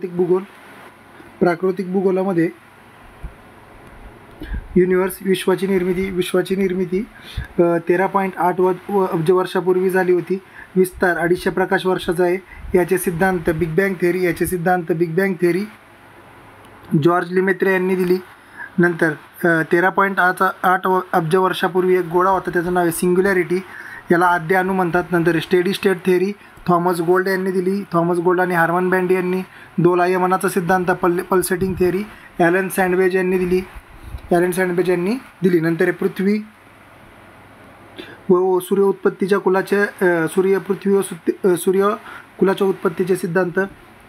भूगोल. प्राकृतिक भूगोलामध्ये युनिवर्स विश्वाची निर्मिती 13.8 अब्ज वर्षापूर्वी झाली होती. विस्तार 250 प्रकाश वर्षाचा आहे. याचे सिद्धांत बिग बँग थेअरी जॉर्ज लिमेत्रे यांनी दिली. नंतर 13.8 अब्ज वर्षापूर्वी एक गोळा होता, त्याचं नाव आहे सिंग्युलॅरिटी, याला आद्य अणू म्हणतात. नंतर steady state theory Thomas gold यांनी दिली. थॉमस गोल्ड आणि हार्मन बँडी यांनी. दोल आयमानाचा सिद्धांत पल्सेटिंग थेअरी ॲलन सँडवेज यांनी दिली. नंतर पृथ्वी व सूर्य उत्पत्तीच्या सूर्यकुलाच्या उत्पत्तीचे सिद्धांत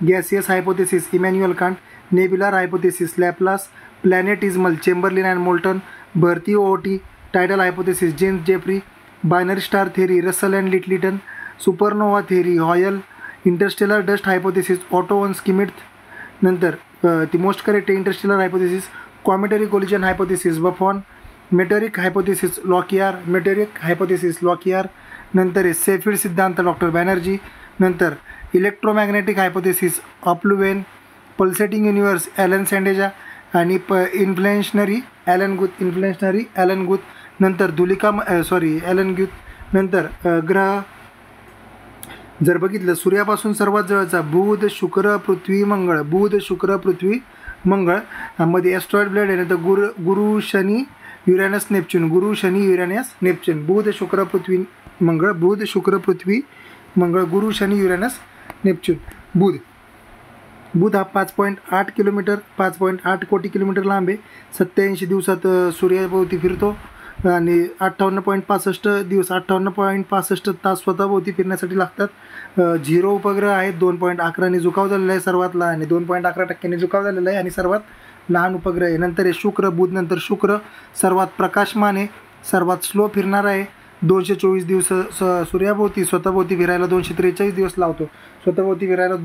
gaseous hypothesis Immanuel Kant. Nebular hypothesis Laplace. Planetesimal Chamberlin and Moulton. भरती ओटी. Tidal hypothesis James Jeffrey. Binary star theory Russell and Lyttleton. Supernova theory Hoyle. Interstellar dust hypothesis Otto von Schmidt. नंतर ती most correct interstellar hypothesis cometary collision hypothesis Buffon. Meteoric hypothesis Lockyer. नंतर Cepheid सिद्धांत doctor Banerjee. नंतर electromagnetic hypothesis Alfven. Pulsating universe Allan Sandage आणि inflationary Alan Guth. नंतर Alan Guth. नंतर ग्रह जर बघितलं सूर्यापासून सर्वात जवळचा बुध शुक्र पृथ्वी मंगळ मध्ये ॲस्ट्रॉइड ब्लेड आहे. नंतर गुरु शनी युरॅनस नेपच्यून. बुध शुक्र पृथ्वी मंगळ. गुरु शनी युरॅनस नेपच्यून. बुध हा 5.8 कोटी किलोमीटर लांब आहे. 87 दिवसात सूर्याभोवती फिरतो आणि 58.65 तास स्वतःभोवती फिरण्यासाठी लागतात. 0 उपग्रह आहेत. 2.11 झुकाव झालेला आहे सर्वात लहान आणि 2.11% झुकाव झालेला आहे आणि सर्वात लहान उपग्रह आहे. नंतर आहे शुक्र. बुध नंतर शुक्र सर्वात प्रकाशमान आहे, सर्वात स्लो फिरणार आहे. 224 दिवस सूर्याभोवती स्वतःभोवती फिरायला 243 दिवस लावतो. स्वतःभोवती फिरायला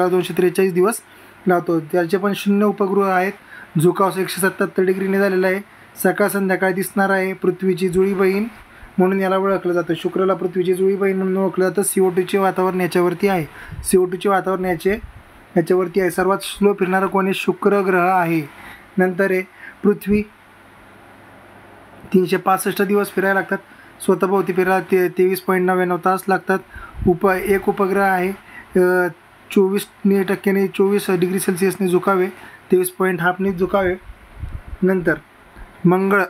243 दिवस लावतो. त्याचे पण 0 उपग्रह आहेत. झुकाव 177 डिग्रीने झालेला आहे. सकाळ संध्याकाळ दिसणार आहे. पृथ्वीची जुळी बहीण म्हणून याला ओळखलं जातं. शुक्रला पृथ्वीची जुळी बहीण म्हणून ओळखलं जातं. CO2चे वातावरण याच्यावरती आहे. याच्यावरती आहे. सर्वात स्लो फिरणारा कोणी शुक्र ग्रह आहे. नंतर आहे पृथ्वी 365 दिवस फिरायला लागतात. स्वतःभोवती फिरायला 23.99 तास लागतात. एक उपग्रह आहे. 24 डिग्री सेल्सिअसने झुकावे. 23.5 झुकावे. नंतर मंगळ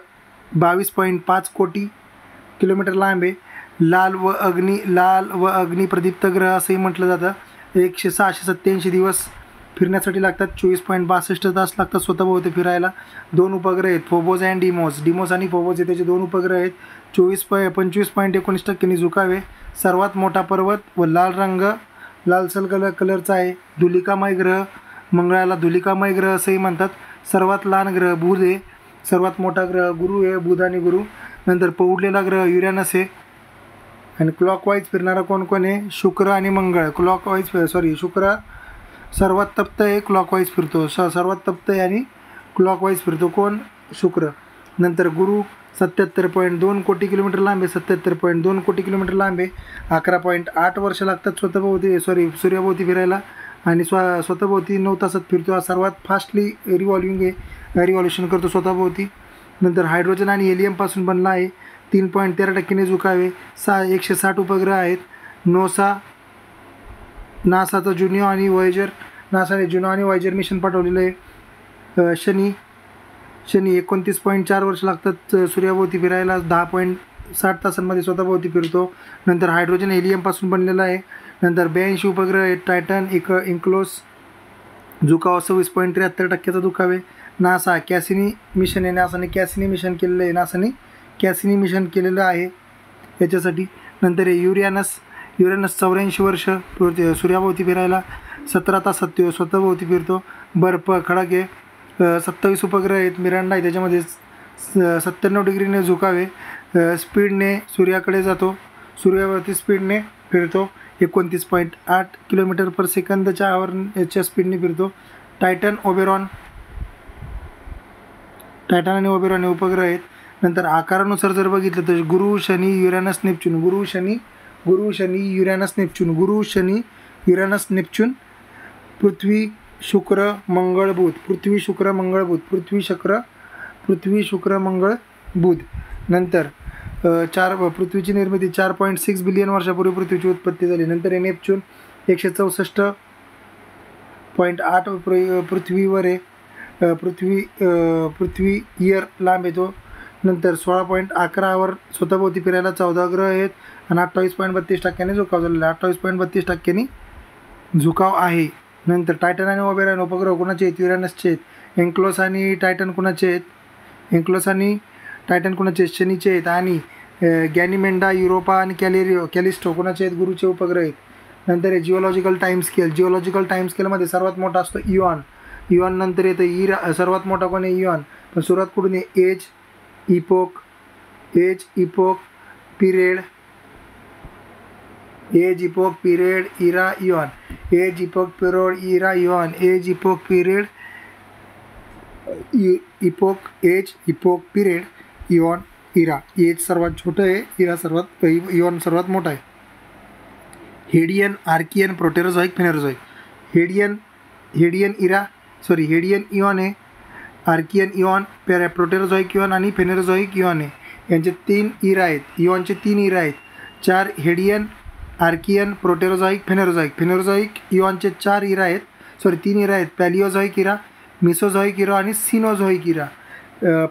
22.5 कोटी किलोमीटर लांब आहे. लाल व अग्नी प्रदीप्त ग्रह असंही म्हटलं जातं. 687 दिवस फिरण्यासाठी लागतात. 24.62 तास लागतात स्वतःभोवती फिरायला. 2 उपग्रह आहेत फोबोस अँड डिमोस आणि फोबोस हे त्याचे 2 उपग्रह आहेत. 25.19% झुकावे. सर्वात मोठा पर्वत व लालसर कलरचा आहे. धुलिकामय ग्रह मंगळाला धुलिकामय ग्रह असंही म्हणतात. सर्वात लहान ग्रह बुध आहे. सर्वात मोठा ग्रह गुरु आहे. बुध आणि गुरु. नंतर पौडलेला ग्रह युरॅनस आहे. आणि क्लॉकवाईज फिरणारा कोण आहे? शुक्र आणि मंगळ. शुक्र सर्वात तप्त आहे, क्लॉकवाईज फिरतो. सर्वात तप्त आहे आणि क्लॉकवाईज फिरतो कोण? शुक्र. नंतर गुरु 77.2 कोटी किलोमीटर लांब आहे. 77.2 कोटी किलोमीटर लांब आहे. 11.8 वर्ष लागतात सूर्याभोवती फिरायला आणि स्वतःभोवती 9 तासात फिरतो. हा सर्वात फास्टली रिव्हॉल्युशन करतो स्वतःभोवती. नंतर हायड्रोजन आणि हेलियमपासून बनला आहे. 3.13% झुकावे. 160 उपग्रह आहेत. नासाचा नासाने जुनो आणि वॉयेजर मिशन पाठवलेलं आहे. शनी 29.4 वर्ष लागतात सूर्याभोवती फिरायला. 10.60 तासांमध्ये स्वतःभोवती फिरतो. नंतर हायड्रोजन हेलियमपासून बनलेला आहे. नंतर 82 उपग्रह आहेत. टायटन इन्क्लोस झुकाव 26.73% झुकावे. नासा कॅसिनी मिशन आहे. नासाने कॅसिनी मिशन केलेलं आहे याच्यासाठी. नंतर युरॅनस 84 वर्ष सूर्याभोवती फिरायला 17 तासात स्वतःभोवती फिरतो. बर्फ खडक आहे. 27 उपग्रह आहेत. मिरांडा आहे त्याच्यामध्ये 97 डिग्रीने झुकावे. स्पीडने सूर्याकडे जातो. सूर्यावरती स्पीडने फिरतो. 29.8 किलोमीटर पर सेकंदच्या याच्या स्पीडने फिरतो. टायटन आणि ओबेरॉन हे उपग्रह आहेत. नंतर आकारानुसार जर बघितलं तर गुरु शनी युरॅनस नेपच्यून पृथ्वी शुक्र मंगळ बुध, पृथ्वी शुक्र मंगळ बुध, पृथ्वी शुक्र मंगळ बुध. नंतर पृथ्वीची निर्मिती 4.6 बिलियन वर्षापूर्वी पृथ्वीची उत्पत्ती झाली. नंतर नेपच्यून 164.8 पृथ्वीवर आहे. पृथ्वी इयर लांब येतो. नंतर 16.11वर स्वतःभोवती फिरायला 14 ग्रह आहेत आणि 28.32% झुकाव झालेला आहे. 28.32% झुकाव आहे. नंतर टायटन आणि ओबेरॉन उपग्रह कोणाचे आहेत? युरेनसचे आहेत. एन्केलस आणि टायटन कोणाचे आहेत? शनीचे आहेत. आणि गॅनिमेंडा, युरोपा आणि कॅलिस्टो कोणाचे आहेत? गुरुचे उपग्रह आहेत. नंतर आहे जिओलॉजिकल टाईम स्केलमध्ये सर्वात मोठा असतो इऑन. नंतर येतं इरा. सर्वात मोठा कोण आहे? इऑन. पण सुरुवात कुठून आहे? Age, epoch, period, era, eon. Age, epoch, period, eon, era. Age सर्वात छोटं आहे, इऑन सर्वात मोठा आहे. Hadean, Archean, Proterozoic, Phanerozoic. Hadean eon आहे, आर्कियन इऑन, प्रोटेरोझॉइक इऑन आणि फेनेरोझॉइक इऑन आहे. यांचे 3 इरा आहेत. इऑनचे 3 इरा आहेत. 4 हेडियन, आर्कियन, प्रोटेरोझॉइक, फेनेरोझॉइक इऑनचे 3 इरा आहेत. पॅलिओझॉइक इरा, मिसोझॉइक इरा आणि सिनोझॉइक इरा.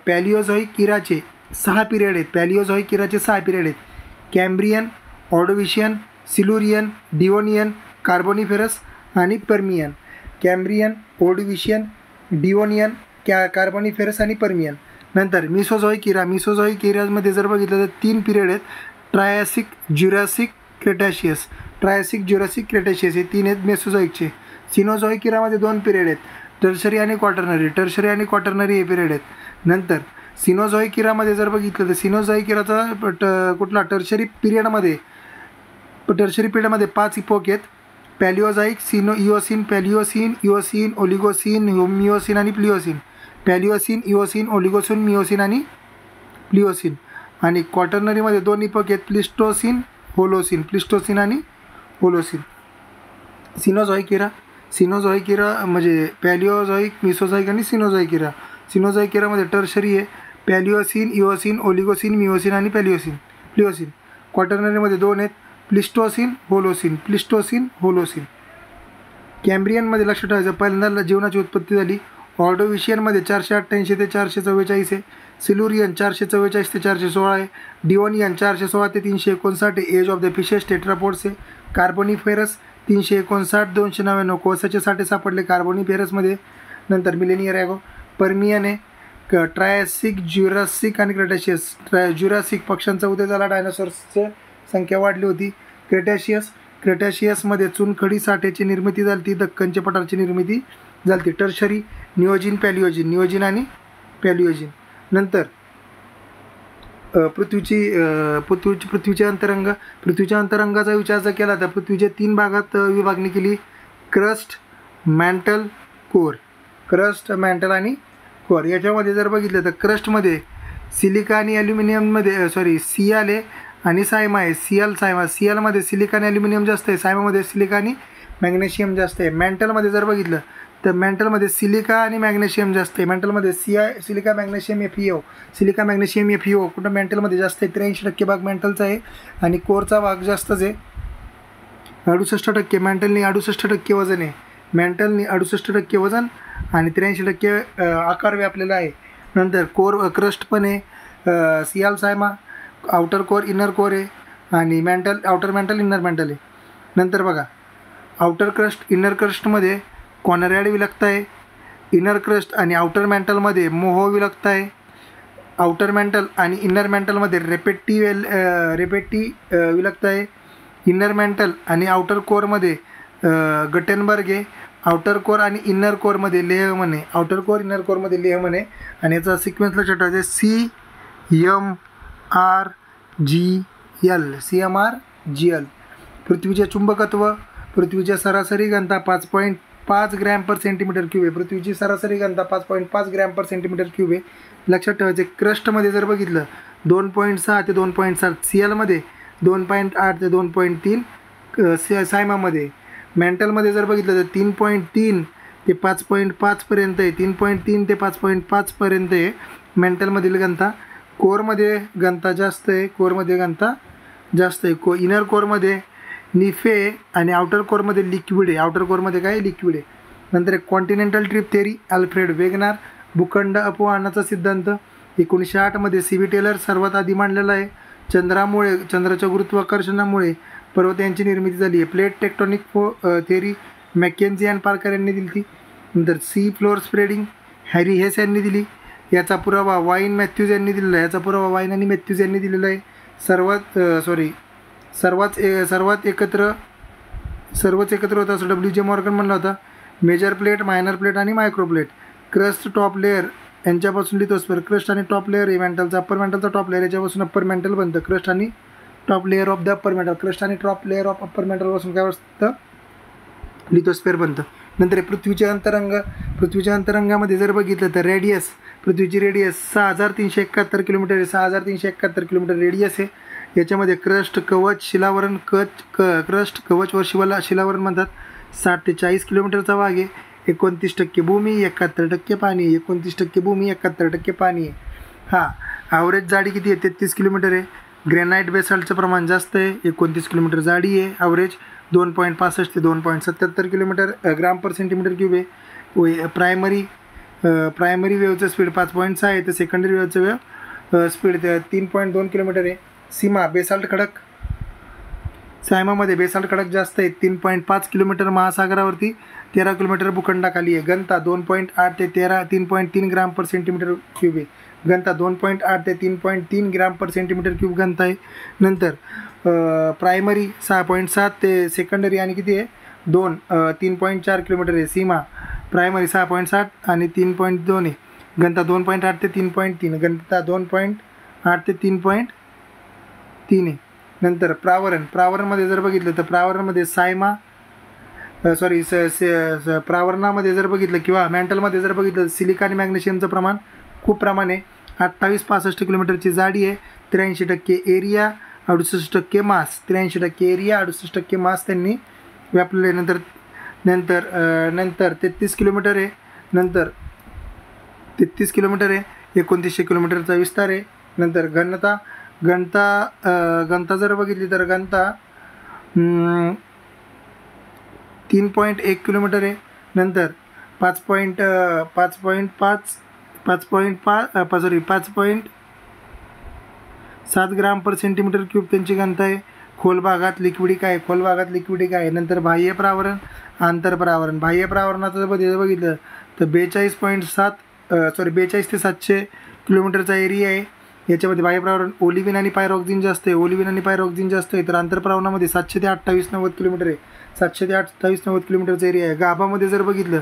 पॅलिओझॉइक इराचे 6 पिरियड आहेत. कॅम्ब्रियन, ऑर्डोविशियन, सिल्युरियन, डिवोनियन, कार्बोनिफेरस आणि पर्मियन. कॅम्ब्रियन, ऑर्डोविशियन, डिवोनियन, कार्बोनिफेरस आणि पर्मियन. नंतर मिसोझॉइक इरामध्ये जर बघितलं तर 3 पिरियड आहेत. ट्रायसिक, ज्युरॅसिक, क्रेटॅशियस. हे 3 आहेत मेसोझॉइकचे. सिनोझॉइक इरामध्ये 2 पिरियड आहेत. टर्शरी आणि क्वाटर्नरी हे पिरियड आहेत. नंतर सिनोझॉइक इरामध्ये जर बघितलं तर सिनोझॉइक इराचा कुठला टर्शरी पिरियडमध्ये 5 इपोक आहेत. पॅलिओझॉइक, इओसिन, ओलिगोसिन, मिओसिन आणि प्लिओसिन. मिओसिन आणि प्लिओसिन. आणि क्वाटर्नरीमध्ये 2 इपोक आहेत. प्लिस्टोसिन आणि होलोसिन. सिनोझॉइक इरा म्हणजे पॅलिओझॉइक, मिसोझॉइक आणि सिनोझॉइक इरामध्ये टर्शरी आहे. पॅलिओसिन, इओसिन, ओलिगोसिन, मिओसिन आणि प्लिओसिन. क्वाटर्नरीमध्ये 2 आहेत. Pleistocene, Holocene. कॅम्ब्रियनमध्ये लक्षात ठेवायचं पहिल्यांदा जीवनाची उत्पत्ती झाली. ऑर्डोविशियनमध्ये 488 ते 444 आहे. सिल्युरियन 444 ते 416 आहे. डिवोनियन 416 ते 359 आहे. Age of the fishes tetrapods आहे. कार्बोनिफेरस 359, 299 कोळसाचे साठे सापडले कार्बोनिफेरसमध्ये. नंतर मिलेनियर ॲगो. पर्मियन आहे. ट्रायसिक, ज्युरासिक आणि क्रेटॅशियस. ज्युरासिक पक्ष्यांचा उदय झाला, डायनासॉर्सची संख्या वाढली होती. क्रेटॅशियसमध्ये चुनखडी साठ्याची निर्मिती झाली, दक्कनच्या पठाराची निर्मिती झाली. टर्शरी निओजिन आणि पॅलिओजिन. नंतर पृथ्वीचे अंतरंगाचा विचार जर केला तर पृथ्वीच्या 3 भागात विभागणी केली. Crust, mantle, core. आणि कोर याच्यामध्ये जर बघितलं तर क्रस्टमध्ये सिलिका आणि ॲल्युमिनियममध्ये सियाल आहे आणि सायमा आहे. सियालमध्ये सिलिका आणि ॲल्युमिनियम जास्त आहे. सायमामध्ये सिलिका आणि मॅग्नेशियम जास्त आहे. मॅन्टलमध्ये जर बघितलं तर मॅन्टलमध्ये सिलिका आणि मॅग्नेशियम जास्त आहे. मॅन्टलमध्ये सिलिका मॅग्नेशियम FeO कुठं मॅन्टलमध्ये जास्त आहे. 83% भाग मॅन्टलचा आहे आणि कोरचा भाग जास्तच आहे. 68%. मॅन्टलनी 68% वजन आहे. 68% वजन आणि 83% आकार व्यापलेला आहे. नंतर कोर क्रस्ट पण आहे. सियाल, Saima, outer core, inner core आहे आणि आउटर मॅन्टल, इनर मॅन्टल आहे. नंतर बघा आउटर क्रस्ट, इनर क्रस्टमध्ये कॉनरॅड विलकता आहे. इनर क्रस्ट आणि आउटर मॅन्टलमध्ये मोहो विलकता आहे. आउटर मॅन्टल आणि इनर मॅन्टलमध्ये रेपेटी विलकता आहे. इनर मॅन्टल आणि आउटर कोरमध्ये गटेनबर्ग आहे. आउटर कोर आणि इनर कोरमध्ये लेहमन आहे. आणि याचा सिक्वेन्स लक्षात ठेवायचा CMRGL. पृथ्वीचे चुंबकत्व. पृथ्वीच्या सरासरी घनता 5.5 ग्रॅम पर सेंटीमीटर क्यूब आहे. पृथ्वीची सरासरी घनता 5.5 ग्रॅम पर सेंटीमीटर क्यूब आहे. लक्षात ठेवायचे. क्रस्टमध्ये जर बघितलं 2.6 ते 2.7. सियालमध्ये 2.8 ते 2.3. सायमामध्ये मेंटलमध्ये जर बघितलं तर 3.3 ते 5.5 पर्यंत आहे. 3.3 ते 5.5 पर्यंत आहे मेंटलमधील घनता. कोरमध्ये घनता जास्त आहे. कोरमध्ये घनता जास्त आहे. इनर कोरमध्ये निफे आणि आउटर कोरमध्ये लिक्विड आहे. आउटर कोरमध्ये काय लिक्विड आहे. नंतर एक continental drift theory, Alfred Wegener. भूखंड अपवहनाचा सिद्धांत 1908 मध्ये सी बी टेलर सर्वात आधी मांडलेला आहे. चंद्राच्या गुरुत्वाकर्षणामुळे पर्वत यांची निर्मिती झाली आहे. Plate tectonic theory McKenzie and Parker यांनी दिली ती. नंतर sea floor spreading Harry Hess यांनी दिली. याचा पुरावा वाईन मॅथ्यूज यांनी दिलेला आहे. याचा पुरावा वाईन आणि मॅथ्यूज यांनी दिलेला आहे. सर्वच एकत्र होता असं WJ मॉर्गन म्हणला होता. मेजर प्लेट, मायनर प्लेट आणि micro plate. Crust, top layer यांच्यापासून लिथोस्फिअर. क्रस्ट आणि टॉप लेअर आहे मेंटलचा. अप्पर मेंटलचा टॉप लेअर याच्यापासून अप्पर मेंटल बनतं. क्रस्ट आणि top layer of the upper mental. Crust आणि टॉप लेअर ऑफ अप्पर मेंटलपासून काय असतं लिथोस्फिअर बनतं. नंतर पृथ्वीच्या अंतरंगामध्ये जर बघितलं तर रेडियस, पृथ्वीची रेडियस 6371 किलोमीटर आहे. 6371 किलोमीटर रेडियस आहे. याच्यामध्ये क्रस्ट, कवच, शिलावरण, क्रस्ट, कवच व शिलावरण म्हणतात. 60 ते 40 किलोमीटरचा भाग आहे. 29% भूमी, 71% पाणी आहे. 29% भूमी, 71% पाणी आहे. ॲव्हरेज जाडी किती आहे 33 किलोमीटर आहे. ग्रॅनाईट बेसाल्टचं प्रमाण जास्त आहे. 29 किलोमीटर जाडी आहे. ॲव्हरेज 2.65 ते 2.77 किलोमीटर ग्राम पर सेंटीमीटर क्यूब आहे. प्रायमरी वेव्हचं स्पीड 5.6 आहे. तर सेकंडरी वेव्हचं स्पीड 3.2 किलोमीटर आहे. सीमा बेसाल्ट खडक, सायमामध्ये बेसाल्ट खडक जास्त आहे. 3.5 किलोमीटर महासागरावरती, 13 किलोमीटर भूखंडाखाली आहे. घनता 2.8 ते 3.3 ग्राम पर सेंटीमीटर क्यूब आहे. घनता 2.8 ते 3.3 ग्राम पर सेंटीमीटर क्यूब घनता आहे. नंतर प्रायमरी 6.7 ते सेकंडरी आणि किती आहे 3.4 किलोमीटर आहे. सीमा प्रायमरी 6.7 आणि 3.2 आहे. घनता 2.8 ते 3.3. घनता 2.8 ते 3.3 आहे. नंतर प्रावरणमध्ये जर बघितलं तर प्रावरणमध्ये प्रावरणामध्ये जर बघितलं किंवा मेंटलमध्ये जर बघितलं सिलिका आणि मॅग्नेशियमचं प्रमाण खूप प्रमाण आहे. 28-65 किलोमीटरची जाडी आहे. 83% एरिया, 68% मास. 83% एरिया, 68% मास त्यांनी व्यापलेले. नंतर 33 किलोमीटर आहे. नंतर 33 किलोमीटर आहे. 2900 किलोमीटरचा विस्तार आहे. नंतर घनता जर बघितली तर घनता 3.1 किलोमीटर आहे. नंतर 5.7 ग्राम पर सेंटीमीटर क्यूब त्यांची घनता आहे. खोल भागात लिक्विडिक आहे. नंतर बाह्य प्रावरण, आंतरप्रावरण. बाह्य प्रावरणाचं जर बघितलं तर 42 ते 700 किलोमीटरचा एरिया आहे. याच्यामध्ये बाह्य प्रावरण ओलिव्हिन आणि पायरॉक्झिन जास्त आहे. तर आंतरप्रावरणामध्ये 700 ते 28-90 किलोमीटर आहे. 700 ते 28-90 किलोमीटरचा एरिया आहे. गाभामध्ये जर बघितलं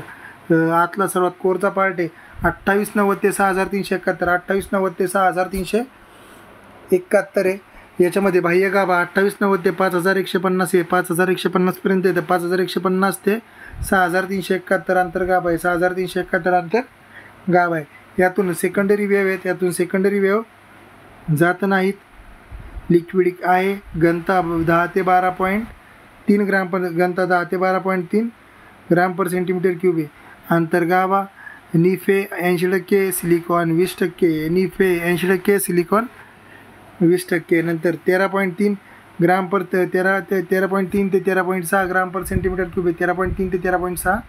आतला सर्वात कोरचा पार्ट आहे 2890 ते 6371. 2890 ते 6371 आहे. याच्यामध्ये बाह्य गाभा 2890 ते 5150 आहे. 5150 पर्यंत आहे. तर 5150 ते 6371 आंतरगाभा आहे. 6371 आंतरगाभा आहे. यातून सेकंडरी वेव्ह आहेत. सेकंडरी वेव्ह जात नाहीत. लिक्विडिक आहे. घनता 10 ते 12.3 ग्राम पर घनता 10 ते 12.3 ग्राम पर सेंटीमीटर क्यूब आहे. आंतरगाभा निफे 80%, सिलिकॉन 20%. निफे 80%, सिलिकॉन 20%. नंतर 13.3 ग्राम पर 13.3 ते 13.6 ग्राम पर सेंटीमीटर क्यूब आहे. 13.3 ते 13.6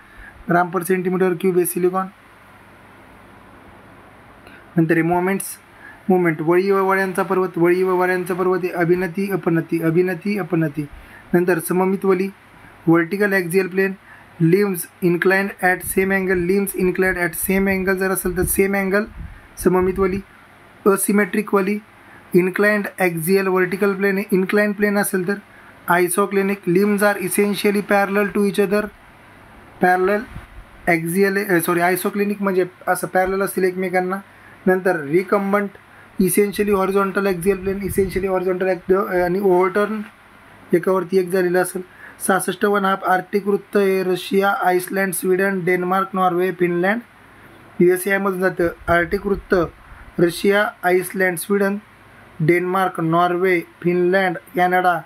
ग्राम पर सेंटीमीटर क्यूब आहे सिलिकॉन. नंतर मुवमेंट वळी व वळ्यांचा पर्वत आहे. अभिनती अपनती. नंतर सममित वली, vertical axial plane, limbs inclined at same angle जर असेल तर सेम अँगल सममित वली. असिमेट्रिक वली, इन्क्लाइंड ॲक्झियल व्हर्टिकल प्लेन आहे. इन्क्लाइंड प्लेन असेल तर isoclinic. Limbs are essentially parallel to each other. Isoclinic म्हणजे असं पॅरलल असतील एकमेकांना. नंतर recumbent essentially horizontal axial plane, आणि ओव्हरटर्न एकावरती एक झालेलं असेल. 66½ आर्टिक वृत्त आहे. Russia, Iceland, Sweden, Denmark, Norway, Finland, USA यामधून जातं. आर्टिक वृत्त Russia, Iceland, Sweden, Denmark, Norway, Finland, Canada,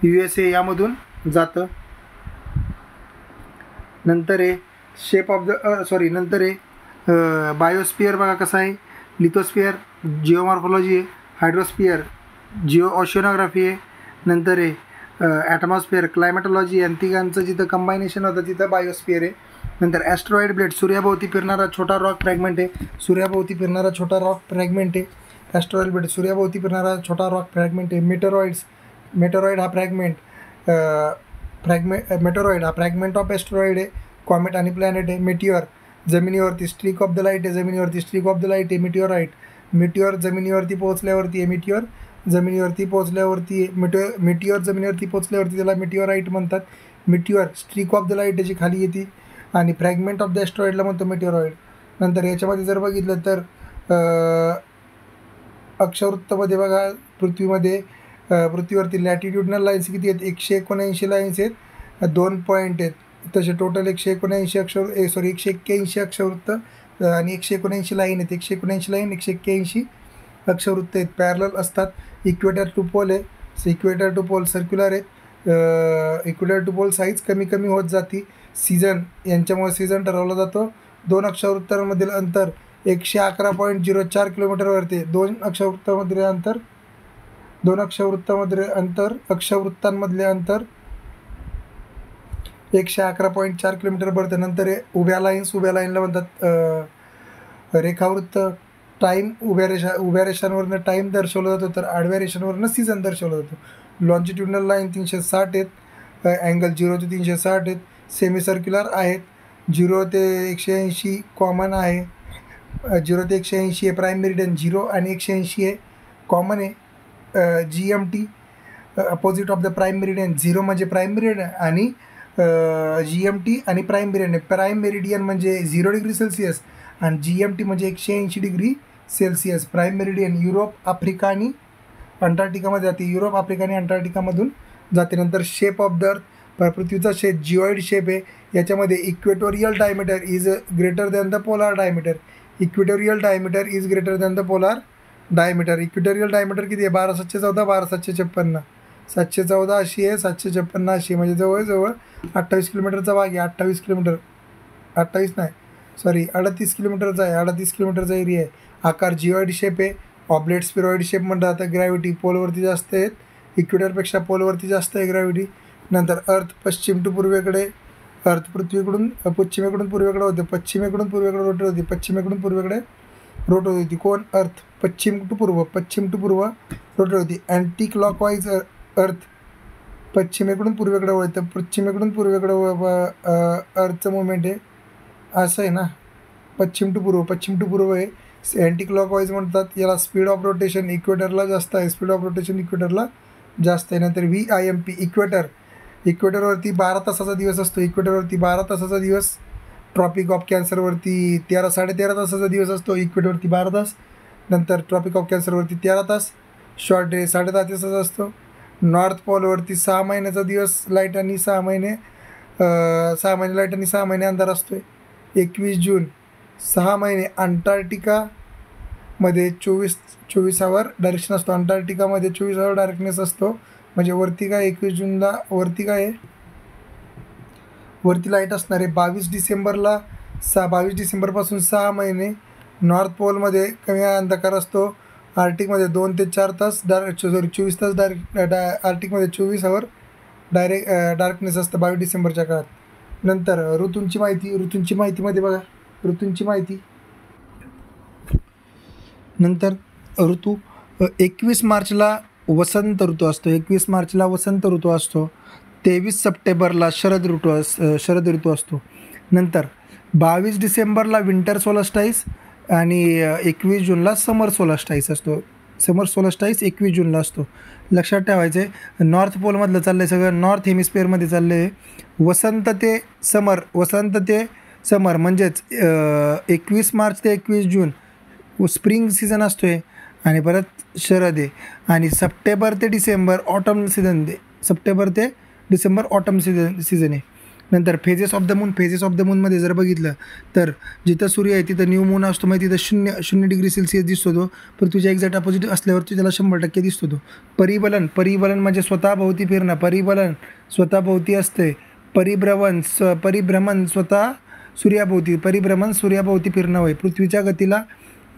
USA यामधून जातं. नंतर आहे शेप ऑफ द सॉरी नंतर आहे बायोस्फिअर बघा कसं आहे, लिथोस्फिअर, जिओमॉर्फॉलॉजी आहे, हायड्रोस्फिअर, जिओ ओशिओनॉग्राफी आहे, नंतर आहे ॲटमॉस्फिअर, क्लायमॅटॉलॉजी आणि तिघांचं जिथं कंबायनेशन होतं तिथं बायोस्फिअर आहे. नंतर ॲस्ट्रॉइड बेल्ट, सूर्याभोवती फिरणारा छोटा रॉक फ्रॅगमेंट आहे, सूर्याभोवती फिरणारा छोटा रॉक फ्रॅगमेंट आहे ॲस्ट्रॉइड बेल्ट, सूर्याभोवती फिरणारा छोटा रॉक फ्रॅगमेंट आहे. मेटरॉइड हा मेटरॉइड हा फ्रॅगमेंट ऑफ ॲस्ट्रॉइड आहे, कॉमेट आणि प्लॅनेट आहे. मेटिओर जमिनीवरती स्ट्रीक ऑफ द लाईट आहे, जमिनीवरती स्ट्रीक ऑफ द लाईट आहे. मिटिओर जमिनीवरती पोहोचल्यावरती आहे, मिटिओर जमिनीवरती पोहोचल्यावरती त्याला मिटिओराईट म्हणतात. मिटिओर स्ट्रीक ऑफ द लाईट याची खाली येते आणि फ्रॅगमेंट ऑफ द ॲस्ट्रॉइडला म्हणतो मेटिओरॉइड. नंतर याच्यामध्ये जर बघितलं तर अक्षवृत्तामध्ये बघा पृथ्वीवरती लॅटिट्यूडनल लाईन्स किती आहेत, 179 लाईन्स आहेत, 2 पॉईंट आहेत. तसे टोटल 181 अक्षवृत्त आणि 179 लाईन आहेत. 179 लाईन 181 अक्षवृत्त आहेत, पॅरलल असतात. इक्वेटर टू पोल आहे, इक्वेटर टू पोल सर्क्युलर आहेत. इक्वेटर टू पोल साईज कमी कमी होत जाते. सीझन यांच्यामुळे सीझन ठरवला जातो. 2 अक्षवृत्तांमधील अंतर 111.04 किलोमीटरवरती. 2 अक्षवृत्तांमधले अंतर 111.4 किलोमीटर पडतं. नंतर उभ्या लाईनला म्हणतात रेखावृत्त. टाईम उभ्या रेषांवरनं टाईम दर्शवला जातो, तर आडव्या रेषांवरनं सीझन दर्शवला जातो. लॉन्जिट्युडनल लाईन 360 आहेत, अँगल 0 ते 360 आहेत. सेमी सर्क्युलर आहेत, 0 ते 180 कॉमन आहे, 0 ते 180 आहे प्राईम मेरिडियन, 0 आणि 180 आहे कॉमन आहे. GMT opposite of the prime meridian, 0 म्हणजे प्राईम मेरिडियन आणि GMT आणि प्राईम मेरिडियन. प्राईम मेरिडियन म्हणजे 0 डिग्री सेल्सिअस आणि GMT म्हणजे 180 degree Celsius. Prime meridian Europe, Africa आणि अंटार्क्टिकामध्ये जाते, युरोप, आफ्रिका आणि अंटार्क्टिकामधून जाते. नंतर शेप ऑफ द अर्थ, पृथ्वीचा शेप जिओइड शेप आहे. याच्यामध्ये equatorial diameter is greater than the polar diameter. Equatorial diameter is greater than the polar diameter. Equatorial diameter किती आहे, 12,714, 12,756, 714 अशी आहे, 756 अशी आहे, म्हणजे जवळजवळ 28 किलोमीटरचा भाग आहे. 38 किलोमीटरचा आहे, 38 किलोमीटरचा एरिया आहे. आकार जिओइड शेप आहे. ऑब्लेट स्पिरॉइड शेप म्हणतात. आता ग्रॅव्हिटी पोलवरती जास्त आहेत, इक्वेटरपेक्षा पोलवरती जास्त आहे ग्रॅव्हिटी. नंतर अर्थ पश्चिम टू पूर्वेकडे, अर्थ पृथ्वीकडून पश्चिमेकडून पूर्वेकडे होते, पश्चिमेकडून पूर्वेकडे रोटेट होती, पश्चिमेकडून पूर्वेकडे रोटेट होती. कोण, अर्थ पश्चिम टू पूर्व रोटेट होती. अँटी क्लॉकवाईज अर्थ पश्चिमेकडून पूर्वेकडे वळतं, पश्चिमेकडून पूर्वेकडे अर्थचं मुवमेंट आहे असं आहे ना, पश्चिम टू पूर्व आहे. अँटी क्लॉकवाईज म्हणतात याला. स्पीड ऑफ रोटेशन इक्वेटरला जास्त आहे, जास्त आहे. नंतर VIMP इक्वेटरवरती 12 तासाचा दिवस असतो, इक्वेटरवरती 12 तासाचा दिवस. ट्रॉपिक ऑफ कॅन्सरवरती 13-13.5 तासाचा दिवस असतो, इक्वेटरवरती 12 तास. नंतर ट्रॉपिक ऑफ कॅन्सरवरती 13 तास, शॉर्ट डे 10.5 तासाचा असतो. नॉर्थ पोलवरती 6 महिन्याचा दिवस लाईट आणि 6 महिने लाईट आणि 6 महिने अंधार असतो. 21 जून 6 महिने. अंटार्क्टिकामध्ये 24 आवर डायरेक्शन असतो, अंटार्क्टिकामध्ये 24 आवर डार्कनेस असतो. म्हणजे वरती काय 21 जूनला वरती लाईट असणार आहे. 22 डिसेंबरपासून 6 महिने. नॉर्थ पोलमध्ये कमी अंधकार असतो, आर्टिकमध्ये 2 ते 4 तास 24 तास आर्टिकमध्ये 24 आवर डार्कनेस असतं 22 डिसेंबरच्या काळात. नंतर ऋतूंची माहितीमध्ये बघा, ऋतूंची माहिती. नंतर ऋतू 21 मार्चला वसंत ऋतू असतो, 23 सप्टेंबरला शरद ऋतू असतो. नंतर 22 डिसेंबरला विंटर सोलस्टाईस आणि 21 जूनला समर सोलस्टाईस असतो. 21 जूनला असतो. लक्षात ठेवायचं आहे, नॉर्थ पोलमधलं चाललं आहे सगळं, नॉर्थ हेमिस्फिअरमध्ये चाललं आहे. वसंत ते समर म्हणजेच 21 मार्च ते 21 जून स्प्रिंग सीझन असतो आहे आणि परत शरद आहे. आणि सप्टेंबर ते डिसेंबर ऑटम सीझन आहे. नंतर फेजेस ऑफ द मूनमध्ये जर बघितलं तर जिथं सूर्य आहे तिथं न्यू मून असतो, म्हणजे तिथं 0 डिग्री सेल्सिअस दिसतो तो. पृथ्वीच्या एक्झॅक्ट अपोजिट असल्यावरती त्याला 100% दिसतो तो. परिबलन म्हणजे स्वतःभोवती फिरणं, परिबलन स्वतःभोवती असते. परिभ्रमण स्वतः सूर्याभोवती फिरणं होय. पृथ्वीच्या गतीला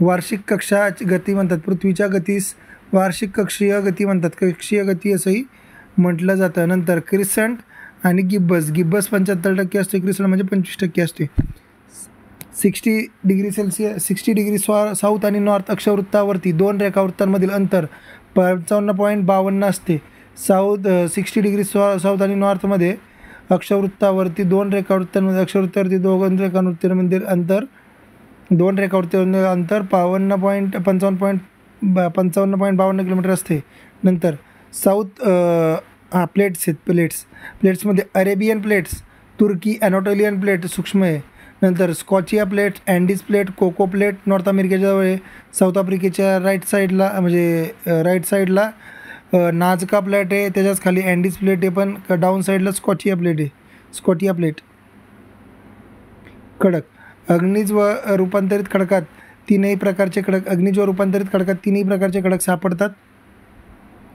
वार्षिक कक्षा गती म्हणतात. पृथ्वीच्या गतीस वार्षिक कक्षीय गती म्हणतात. कक्षीय गती असंही म्हटलं जातं. नंतर क्रिसंट आणि गिब्बस 75% असते, क्रिसंट म्हणजे 25% असते. 60 डिग्री साऊथ आणि नॉर्थ अक्षवृत्तावरती 2 रेखावृत्तांमधील अंतर 55.52 असते. 60 डिग्री साऊथ आणि नॉर्थमध्ये अक्षवृत्तावरती 2 रेखावृत्तांमध्ये अक्षवृत्तावरती 2 रेखावृत्तांमधील अंतर 2 रेखावृत्तांमधील अंतर 55.52 किलोमीटर असते. नंतर साऊथ प्लेट्समध्ये अरेबियन प्लेट्स, तुर्की ॲनोटोलियन प्लेट सूक्ष्म आहे. नंतर Scotia plate, Andes plate, Cocos plate north अमेरिकेच्या जवळ आहे. साऊथ आफ्रिकेच्या राईट साईडला नाझका प्लेट आहे, त्याच्याच खाली अँडीज प्लेट आहे, पण डाऊन साईडला स्कॉचिया प्लेट. खडक अग्निज व रूपांतरित खडकात तीनही प्रकारचे खडक सापडतात.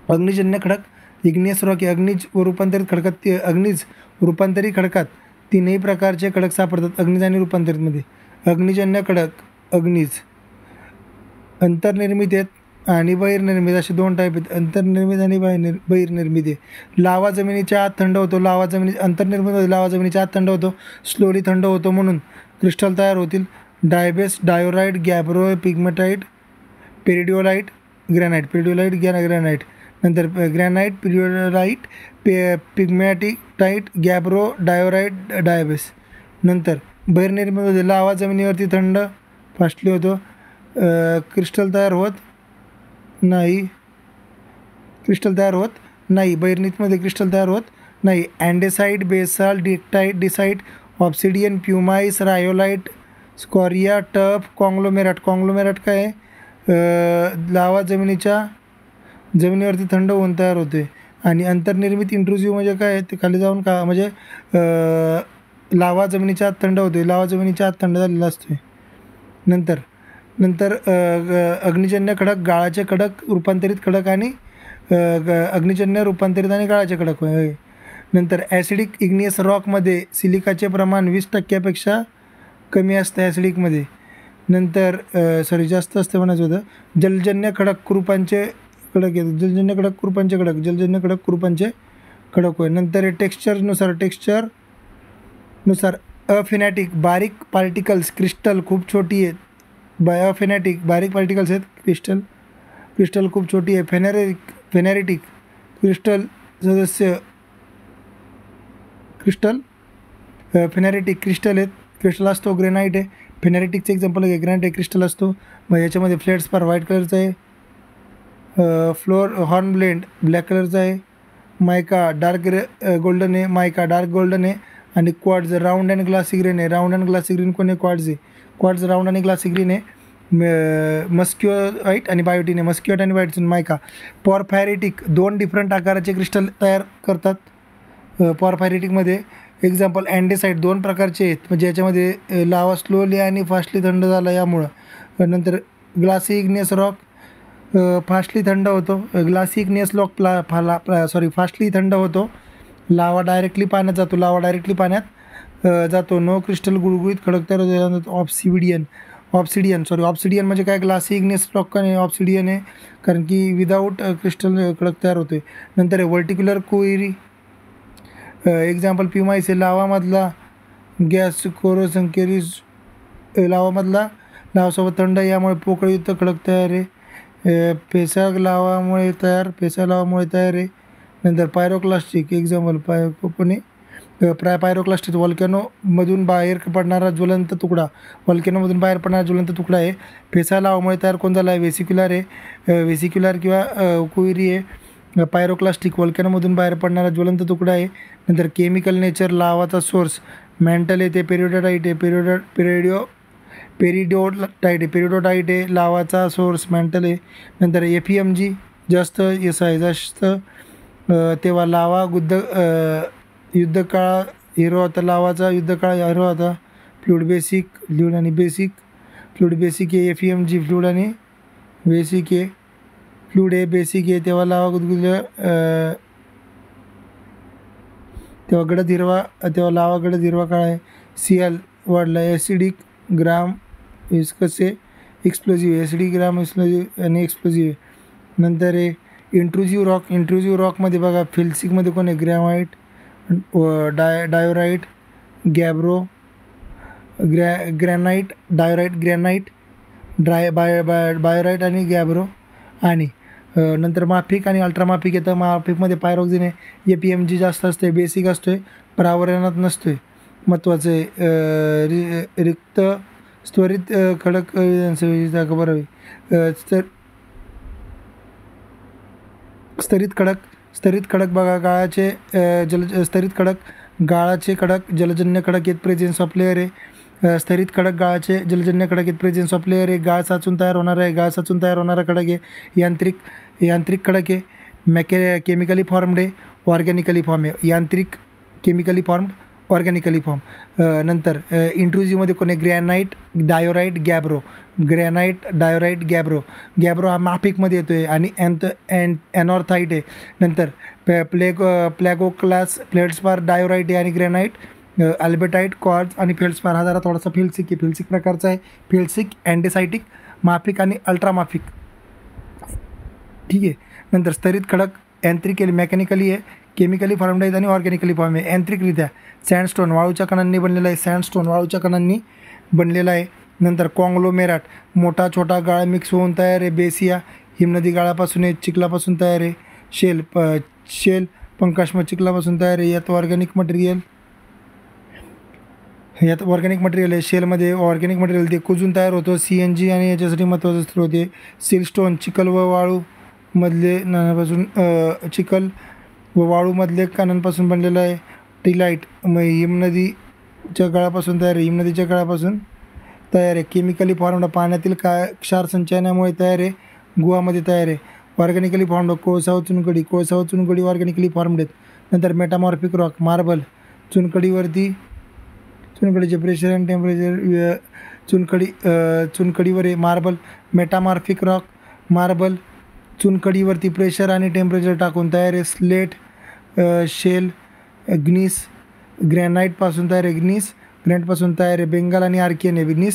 अग्निजन्य खडक, इग्नियस रॉक, अग्निज व रूपांतरित खडकात तीनही प्रकारचे खडक सापडतात. अग्निज आणि रूपांतरितमध्ये अग्निजन्य खडक, अंतर्निर्मित आहेत आणि बहिर्निर्मित असे 2 टाईप आहेत. अंतर्निर्मित आणि बहिर्निर्मित आहे. लावा जमिनीच्या आत थंड होतो. अंतर्निर्मित लावा जमिनीच्या आत थंड होतो, स्लोली थंड होतो, म्हणून क्रिस्टल तयार होतील. Diabase, diorite, gabbro, pegmatite, peridotite, granite. नंतर granite, peridotite, pegmatite, gabbro, diorite, diabase. नंतर बहिर्निर्मित लावा जमिनीवरती थंड फास्टली होतो, क्रिस्टल तयार होत नाही. बहिर्निर्मितमध्ये क्रिस्टल तयार होत नाही. अँडेसाइट, basalt, decide, obsidian, प्युमाइस, rhyolite, स्कॉरिया, tough, कॉंग्लोमेराट काय आहे? लावा जमिनीवरती थंड होऊन तयार होते. आणि अंतर्निर्मित इंट्रुसिव्ह म्हणजे काय, ते खाली जाऊन म्हणजे लावा जमिनीच्या आत थंड होते, लावा जमिनीच्या आत थंड झालेला असतो. नंतर अग्निजन्य खडक, गाळाचे खडक, रूपांतरित खडक आणि अग्निजन्य रूपांतरित आणि गाळाचे खडक होय. नंतर ॲसिडिक इग्नियस रॉकमध्ये सिलिकाचे प्रमाण 20% कमी असतं ॲसिडिकमध्ये. नंतर जास्त असतं म्हणायचं होतं. जलजन्य खडक कुरूपांचे खडक येतात. जलजन्य खडक कुरूपांचे खडक होय. नंतर टेक्स्चरनुसार अफिनॅटिक बारीक पार्टिकल्स, क्रिस्टल खूप छोटी आहेत. अफिनॅटिक बारीक पार्टिकल्स आहेत, क्रिस्टल खूप छोटी आहे. फेनॅरिटिक क्रिस्टल फेनॅरिटिक क्रिस्टल आहेत, क्रिस्टल असतो. ग्रेनाईट आहे, फेनॅरिटिकचं एक्झाम्पल आहे. ग्रेनाईट आहे, क्रिस्टल असतो. मग याच्यामध्ये फ्लेट्स फार व्हाईट कलरचं आहे. फ्लोर हॉर्न ब्लेंड ब्लॅक कलरचा आहे. मायका डार्क गोल्डन आहे. आणि quartz round and glassy green आहे. कोणी क्वार्ट्ज आहे. क्वार्ट्ज राऊंड आणि ग्लासी ग्रीन आहे. मस्क्युआइट आणि बायोटिन आहे. मस्क्युआइट आणि बायोटिन. मायका पॉरफायरिटिक 2 डिफरंट आकाराचे क्रिस्टल तयार करतात. पॉरफायरिटिकमध्ये एक्झाम्पल अँडेसाईट 2 प्रकारचे आहेत, म्हणजे याच्यामध्ये लावा स्लोली आणि फास्टली थंड झाला यामुळं. नंतर ग्लासी इग्नियस रॉक फास्टली थंड होतो. फास्टली थंड होतो. लावा डायरेक्टली पाण्यात जातो. नो क्रिस्टल गुळगुळीत खडक तयार होतो. ऑब्सिडियन म्हणजे काय, ग्लासी इग्नियस रॉक आणि ऑब्सिडियन आहे, कारण की विदाऊट क्रिस्टल खडक तयार होते. नंतर आहे व्हर्टिक्युलर कोइरी. एक्झाम्पल प्युमाइस आहे. लावामधला गॅस कोरोसंकेरीज लावासोबत थंड यामुळे पोकळयुक्त खडक तयार आहे. पेसा लावामुळे तयार आहे. नंतर पायरोक्लास्टिक एक्झाम्पल पायरोक्लास्टिक व्हॉल्कॅनोमधून बाहेर पडणारा ज्वलंत तुकडा आहे. पेसा लावामुळे तयार कोण झाला आहे? वेसिक्युलर किंवा कोइरी आहे. पायरोक्लास्टिक व्हॉल्कॅनोमधून बाहेर पडणारा ज्वलंत तुकडा आहे. नंतर केमिकल नेचर लावाचा सोर्स मॅन्टल आहे, ते पेरिडोटाईट आहे. लावाचा सोर्स मॅन्टल आहे. नंतर FEMG जास्त तेव्हा लावा युद्धकाळ हिरो होता. लावाचा युद्धकाळ हिरो होता. फ्लूइड आणि बेसिक आहे. FEMG फ्लूइड आणि बेसिक आहे. फ्लूइड आहे, बेसिक आहे. तेव्हा लावा तेव्हा गडद हिरवा, तेव्हा लावा गडद हिरवा काळा आहे. Cl वाढला, ॲसिडिक ग्राम कसे एक्सप्लोजिव्ह, ॲसिडिक ग्राम एक्सप्लोजिव्ह आणि एक्सप्लोजिव्ह. नंतर आहे इंट्रुझिव्ह रॉक. इंट्रुझिव्ह रॉकमध्ये बघा फेल्सिकमध्ये कोण आहे, ग्रॅमाइट, डायोराइट, गॅब्रो, ग्रॅनाइट, डायोराइट, ग्रॅनाइट, बायोराइट आणि गॅब्रो. आणि नंतर माफिक आणि अल्ट्रामाफिक येतं. माफिकमध्ये पायरोक्सिन आहे, APMG जास्त असते, बेसिक असतो आहे, प्रावरणात नसतो आहे. महत्त्वाचं आहे रिक्त त्वरित खडक बरं स्तरित खडक बघा गाळाचे स्तरित खडक गाळाचे खडक जलजन्य खडक येत प्रेझेन्स ऑफ लेअर आहे. स्तरित खडक गाळाचे जलजन्य खडक येत प्रेझेन्स ऑफ लेअर आहे. गाळ साचून तयार होणार आहे, गाळ साचून तयार होणारा खडक आहे. यांत्रिक खडक आहे, केमिकली फॉर्म्ड आहे, ऑर्गॅनिकली फॉर्म आहे. यांत्रिक केमिकली फॉर्म्ड, ऑर्गॅनिकली फॉर्म. नंतर इंट्रुझिव्हमध्ये कोण आहे, ग्रॅनाइट, डायोराइट, गॅब्रो. ग्रॅनाइट, डायोराइट, गॅब्रो हा माफिकमध्ये येतो आहे आणि ॲनॉर्थाईट आहे. नंतर प्लॅगोक्लास, फेल्ड्स्पार, डायोराइट आहे आणि ग्रॅनाइट, अल्बेटाईट, क्वार्ट्ज आणि फेल्ड्स्पार. हा जरा थोडासा फेल्सिक आहे, फेल्सिक प्रकारचा आहे. फेल्सिक, अँडेसायटिक, माफिक आणि अल्ट्रामाफिक. ठीक आहे. नंतर स्तरित खडक यांत्रिक मेकॅनिकली आहे, केमिकली फॉर्म्ड आहेत आणि ऑर्गॅनिकली फॉर्म आहे. यांत्रिकरित्या सँडस्टोन वाळूच्या कणांनी बनलेला आहे, सँडस्टोन वाळूच्या कणांनी बनलेला आहे. नंतर कॉंग्लोमेराट मोठा छोटा गाळ मिक्स होऊन तयार आहे. बेसिया हिमनदी गाळापासून आहे, चिखलापासून तयार आहे. शेल पंकाश्म चिखलापासून तयार आहे. यात ऑर्गॅनिक मटेरियल आहे. शेलमध्ये ऑर्गॅनिक मटेरियल ते कुजून तयार होतं. CNG आणि याच्यासाठी महत्त्वाचं स्त्रोत आहे. सिलस्टोन चिखल व वाळूमधले नाण्यापासून चिखल व वाळूमधले कणांपासून बनलेलं आहे. टिलाइट हिमनदीच्या गाळापासून तयार आहे, हिमनदीच्या गाळापासून तयार आहे. केमिकली फॉर्म्ड पाण्यातील क्षार संचयनामुळे तयार आहे, गुहामध्ये तयार आहे. ऑर्गॅनिकली फॉर्म्ड कोळसा व चुनखडी ऑर्गॅनिकली फॉर्म्ड आहेत. नंतर मेटामॉर्फिक रॉक, मार्बल चुनखडीचे प्रेशर अँड टेम्परेचर चुनखडीवर आहे. मार्बल मेटामॉर्फिक रॉक, मार्बल चुनखडीवरती प्रेशर आणि टेम्परेचर टाकून तयार आहे. स्लेट, शेल, ग्नीस ग्रॅनाईटपासून तयार आहे. ग्रॅनाईटपासून तयार आहे. बेंगाल आणि आर्कियन आहे.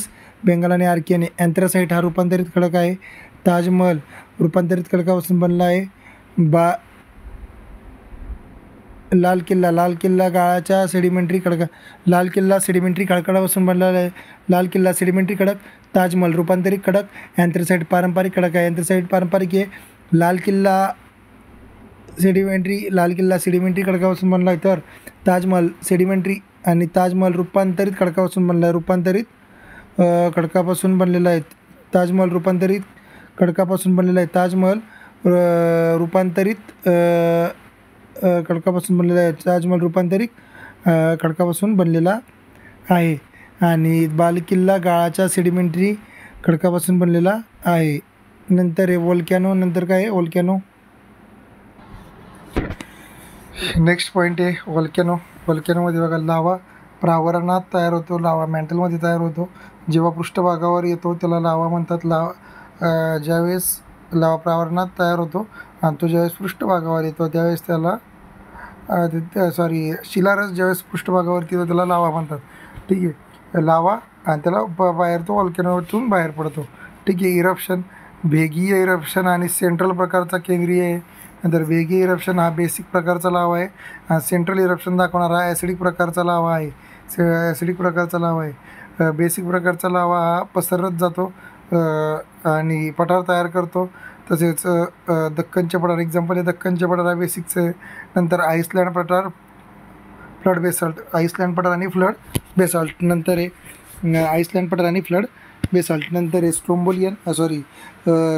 बेंगाल आणि आर्कियन आहे. अँथ्रासाईट हा रूपांतरित खडक आहे. ताजमहल रूपांतरित खडकापासून बनला आहे. लाल किल्ला गाळाच्या सेडिमेंटरी लाल किल्ला सेडिमेंटरी खडकापासून बनलेला आहे. लाल किल्ला सेडिमेंटरी खडक. ताजमहल रूपांतरित खडक. अँथ्रासाईट पारंपरिक खडक आहे. अँथ्रासाईट पारंपरिक आहे. लाल किल्ला सेडिमेंटरी खडकापासून बनला आहे, तर ताजमहल सेडिमेंटरी आणि ताजमहल रूपांतरित खडकापासून बनला आहे. खडकापासून बनलेला आहे. ताजमहल रूपांतरित खडकापासून बनलेला आहे. ताजमहल रूपांतरित खडकापासून बनलेला आहे. ताजमहल रूपांतरित खडकापासून बनलेला आहे. आणि बाल किल्ला गाळाच्या सेडिमेंटरी खडकापासून बनलेला आहे. नंतर आहे वोल्कॅनो. नंतर काय आहे वोल्कॅनो. नेक्स्ट पॉईंट आहे वोल्कॅनोमध्ये बघा लावा प्रावरणात तयार होतो. लावा मॅन्टलमध्ये तयार होतो. जेव्हा पृष्ठभागावर येतो त्याला लावा म्हणतात. ज्यावेळेस लावा प्रावरणात तयार होतो आणि तो ज्यावेळेस पृष्ठभागावर येतो त्यावेळेस त्याला शिलारस ज्यावेळेस पृष्ठभागावरती येतो त्याला लावा म्हणतात. ठीक आहे. लावा आणि त्याला बाहेर तो वोल्कॅनोतून बाहेर पडतो. ठीक आहे. इरप्शन भेगीय इरप्शन आणि सेंट्रल प्रकारचा केंद्रीय आहे. नंतर वेगीय इरप्शन हा बेसिक प्रकारचा लावा आहे. सेंट्रल इरप्शन दाखवणारा ॲसिडिक प्रकारचा लावा आहे. बेसिक प्रकारचा लावा हा पसरत जातो आणि पठार तयार करतो. तसेच दक्कनचे पठार एक्झाम्पल आहे. दक्कनचे पठार हा बेसिकचं आहे. नंतर आईसलँड पठार फ्लड बेसाल्ट. आईसलँड पठार आणि फ्लड बेसाल्ट. नंतर आहे आईसलँड पठार आणि फ्लड बेसाल्ट. नंतर आहे स्ट्रोम्बोलियन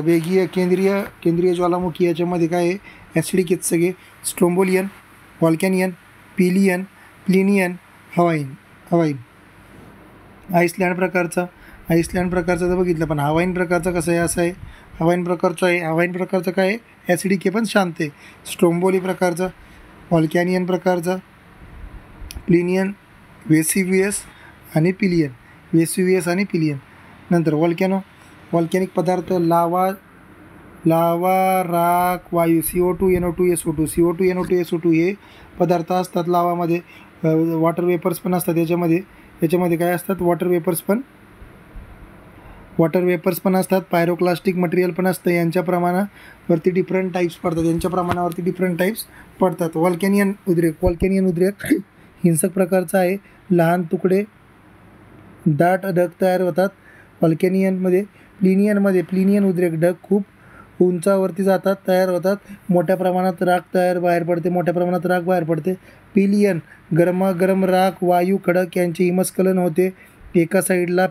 वेगीय केंद्रीय ज्वालामुखी. याच्यामध्ये काय आहे ॲसिडिक आहेत सगळे. स्ट्रोम्बोलियन, व्हॉल्कॅनियन, प्लिनियन, हवाईन. आईसलँड प्रकारचा तर बघितलं, पण हवाईन प्रकारचा कसं आहे असं आहे. हवाईन प्रकारचा काय आहे ॲसिडिक आहे पण शांत आहे. स्ट्रोम्बोली प्रकारचा, व्हॉल्कॅनियन प्रकारचा, प्लिनियन, वेसिव्हियस आणि पिलियन. नंतर व्होल्कॅनिक पदार्थ लावा लावा, राख, वायू CO2 NO2 SO2 CO2 NO2 SO2 हे पदार्थ असतात लावामध्ये. वॉटर वेपर्स पण असतात याच्यामध्ये काय असतात, वॉटर वेपर्स पण असतात, पायरोक्लास्टिक मटेरियल पण असतं. यांच्या प्रमाणावरती डिफरंट टाईप्स पडतात. व्हॉल्कॅनियन उद्रेक हिंसक प्रकारचा आहे. लहान तुकडे दाट ढग तयार होतात व्हॉल्कॅनियनमध्ये. प्लिनियन उद्रेक ढग खूप उंचावरती तयार होतात. मोठ्या प्रमाणात राख बाहेर पडते. पिलियन गरम राख, वायू, खडक यांचे हिमस्खलन होते. एका साईडला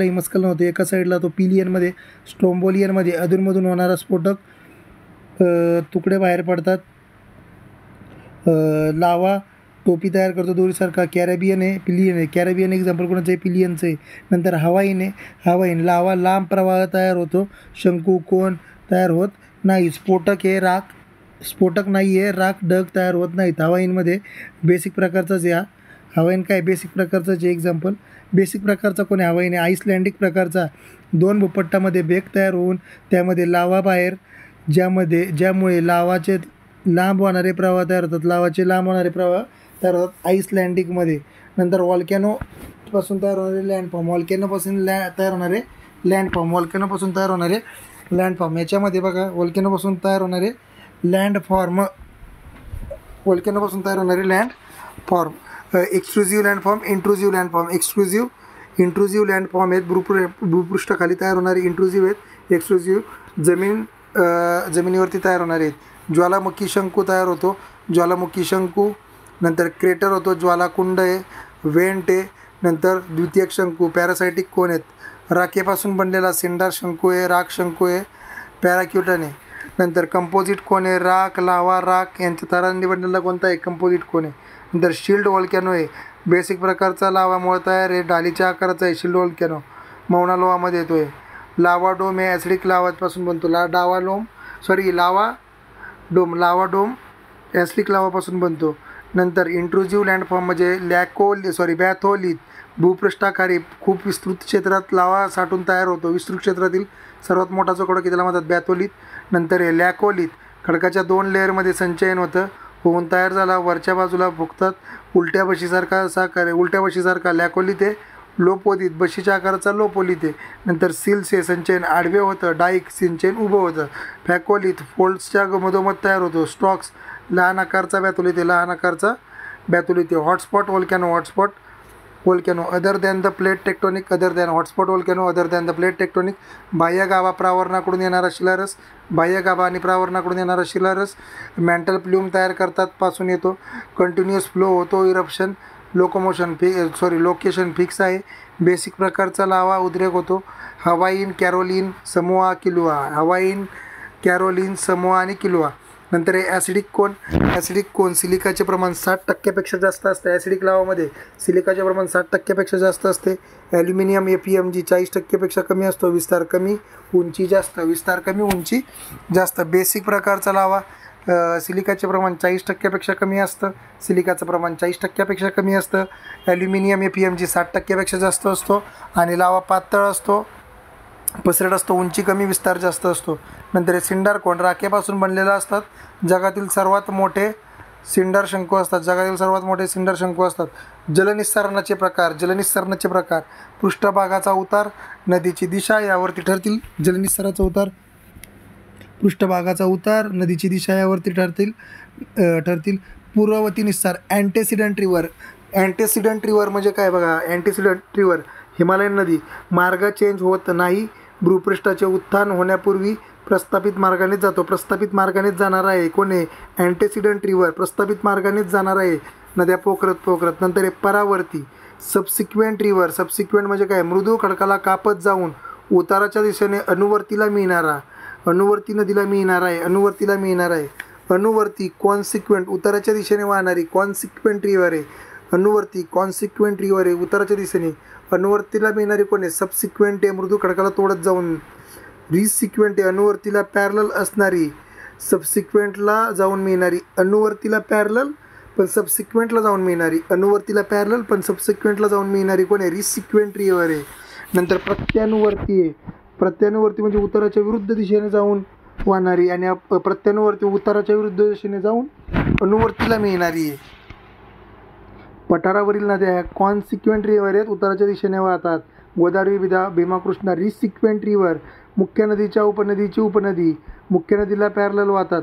हिमस्खलन होते, एका साईडला तो पिलियनमध्ये. स्ट्रोम्बोलियनमध्ये अधूनमधून होणारा स्फोटक तुकडे बाहेर पडतात. लावा टोपी तयार करतो दोरीसारखा. कॅरेबियन एक्झाम्पल कोणाचं आहे, पिलियनचं आहे. नंतर हवाईन लावा लांब प्रवाह तयार होतो, शंकू कोन तयार होत नाही. स्फोटक नाही आहे, राख ढग तयार होत नाहीत हवाईनमध्ये. बेसिक प्रकारचाच आहे हवाईन. काय बेसिक प्रकारचाच आहे एक्झाम्पल. बेसिक प्रकारचा कोण आहे, हवाईन आहे. आईसलँडिक प्रकारचा 2 भूपट्टामध्ये बेक तयार होऊन त्यामध्ये लावा बाहेर, ज्यामुळे लावाचे लांब होणारे प्रवाह तयार होतात आईसलँडिकमध्ये. नंतर व्हॉल्कॅनोपासून तयार होणारे लँडफॉर्म याच्यामध्ये बघा, व्हॉल्कॅनोपासून तयार होणारे लँडफॉर्म. एक्सट्रुझिव्ह लँडफॉर्म, इंट्रुझिव्ह लँडफॉर्म आहेत. भूपृष्ठाखाली तयार होणारे इंट्रुझिव्ह आहेत. एक्सट्रुझिव्ह जमिनीवरती तयार होणारे आहेत. ज्वालामुखी शंकू तयार होतो, नंतर क्रेटर होतो, ज्वालाकुंड आहे, व्हेंट आहे. नंतर द्वितीयक शंकू, पॅरासायटिक कोन आहेत. राखेपासून बनलेला सिंडार शंकू आहे, राख शंकू आहे, पॅराक्युटन आहे. नंतर कंपोजिट कोन आहे, राख यांच्या तारांनी बनलेला कोणता आहे, कंपोजिट कोन आहे. नंतर शिल्ड व्हॉल्कॅनो आहे, बेसिक प्रकारचा लावामुळे तयार आहे, ढालीच्या आकाराचा आहे. शिल्ड व्हॉल्कॅनो मौना लोहामध्ये येतो आहे. लावा डोम आहे, ॲसिडिक लावापासून बनतो. लावा डोम ॲसिडिक लावापासून बनतो. नंतर इंट्रुझिव्ह लँडफॉर्म म्हणजे बॅथोलिथ, भूपृष्ठाखाली खूप विस्तृत क्षेत्रात लावा साठून तयार होतो. विस्तृत क्षेत्रातील सर्वात मोठा जो खडक त्याला म्हणतात बॅथोलिथ. नंतर हे लॅकोलिथ, खडकाच्या 2 लेअरमध्ये संचयन होऊन तयार झाला, वरच्या बाजूला फुगतात. उलट्या बशीसारखा लॅकोलिथ आहे. लोपोलिथ, बशीच्या आकाराचा लोपोलिथ आहे. नंतर सिल्स हे संचयन आडवे होतं, डाईक सिंचन उभं होतं. फॅकोलिथ फोल्ड्सच्या मधोमध तयार होतो. स्टॉक्स लहान आकारचा बॅथोलिथ आहे. Hotspot volcano other than the plate tectonic. बाह्य गाभा प्रावरणाकडून येणारा शिलारस मॅन्टल प्ल्यूम तयार करतात पासून येतो. कंटिन्युअस फ्लो होतो. इरप्शन लोकेशन फिक्स आहे. बेसिक प्रकारचा लावा उद्रेक होतो. हवाईन, कॅरोलिन, समोआ, आणि किलुआ. नंतर हे ॲसिडिक कोन सिलिकाचे प्रमाण 60% जास्त असते. ॲसिडिक लावामध्ये सिलिकाचे प्रमाण 60% जास्त असते. ॲल्युमिनियम FeMg 40% कमी असतो. विस्तार कमी, उंची जास्त. बेसिक प्रकारचा लावा सिलिकाचे प्रमाण 40% कमी असतं. ॲल्युमिनियम FeMg 60% जास्त असतो. आणि लावा पातळ असतो, पसरट असतो, उंची कमी, विस्तार जास्त असतो. नंतर हे सिंडार कोन राखेपासून बनलेला असतात. जगातील सर्वात मोठे सिंडार शंकू असतात. जलनिस्सरणाचे प्रकार, पृष्ठभागाचा उतार, नदीची दिशा यावरती ठरतील. नदीची दिशा यावरती ठरतील. पूर्ववती निस्सार, अँटेसिडंट रिव्हर म्हणजे काय बघा. अँटेसिडंट रिव्हर हिमालयन नदी. मार्ग चेंज होत नाही. भूपृष्ठाचे उत्थान होण्यापूर्वी प्रस्थापित मार्गानेच जाणार आहे. कोणी अँटेसिडंट रिव्हर प्रस्थापित मार्गानेच जाणार आहे, नद्या पोखरत. नंतर हे परावर्ती सबसिक्वेंट म्हणजे काय, मृदू खडकाला कापत जाऊन उताराच्या दिशेने अनुवर्ती नदीला मिळणार आहे. अनुवर्ती कॉन्सिक्वेंट उताराच्या दिशेने वाहणारी कॉन्सिक्वेंट रिव्हर आहे. उताराच्या दिशेने. अनुवर्तीला मिळणारी कोणी, सबसिक्वेंट आहे, मृदू खडकाला तोडत जाऊन. रिसिक्वेंट आहे, अनुवर्तीला पॅरलल असणारी, सबसिक्वेंटला जाऊन मिळणारी. अनुवर्तीला पॅरलल पण सबसिक्वेंटला जाऊन मिळणारी कोण आहे, रिसिक्वेंट रिव्हर आहे. नंतर प्रत्यानुवर्ती आहे. प्रत्यानुवर्ती म्हणजे उत्तराच्या विरुद्ध दिशेने जाऊन वाहणारी, आणि प्रत्यानुवर्ती उत्तराच्या विरुद्ध दिशेने जाऊन अनुवर्तीला मिळणारी आहे. पठारावरील नद्या ह्या कॉन्सिक्वेंट रिव्हर आहेत, उत्तराच्या दिशेने वाहतात. गोदावरी, भीमा, कृष्णा रिसिक्वेंट रिव्हर, मुख्य नदीच्या उपनदीची उपनदी, मुख्य नदीला पॅरलल वाहतात.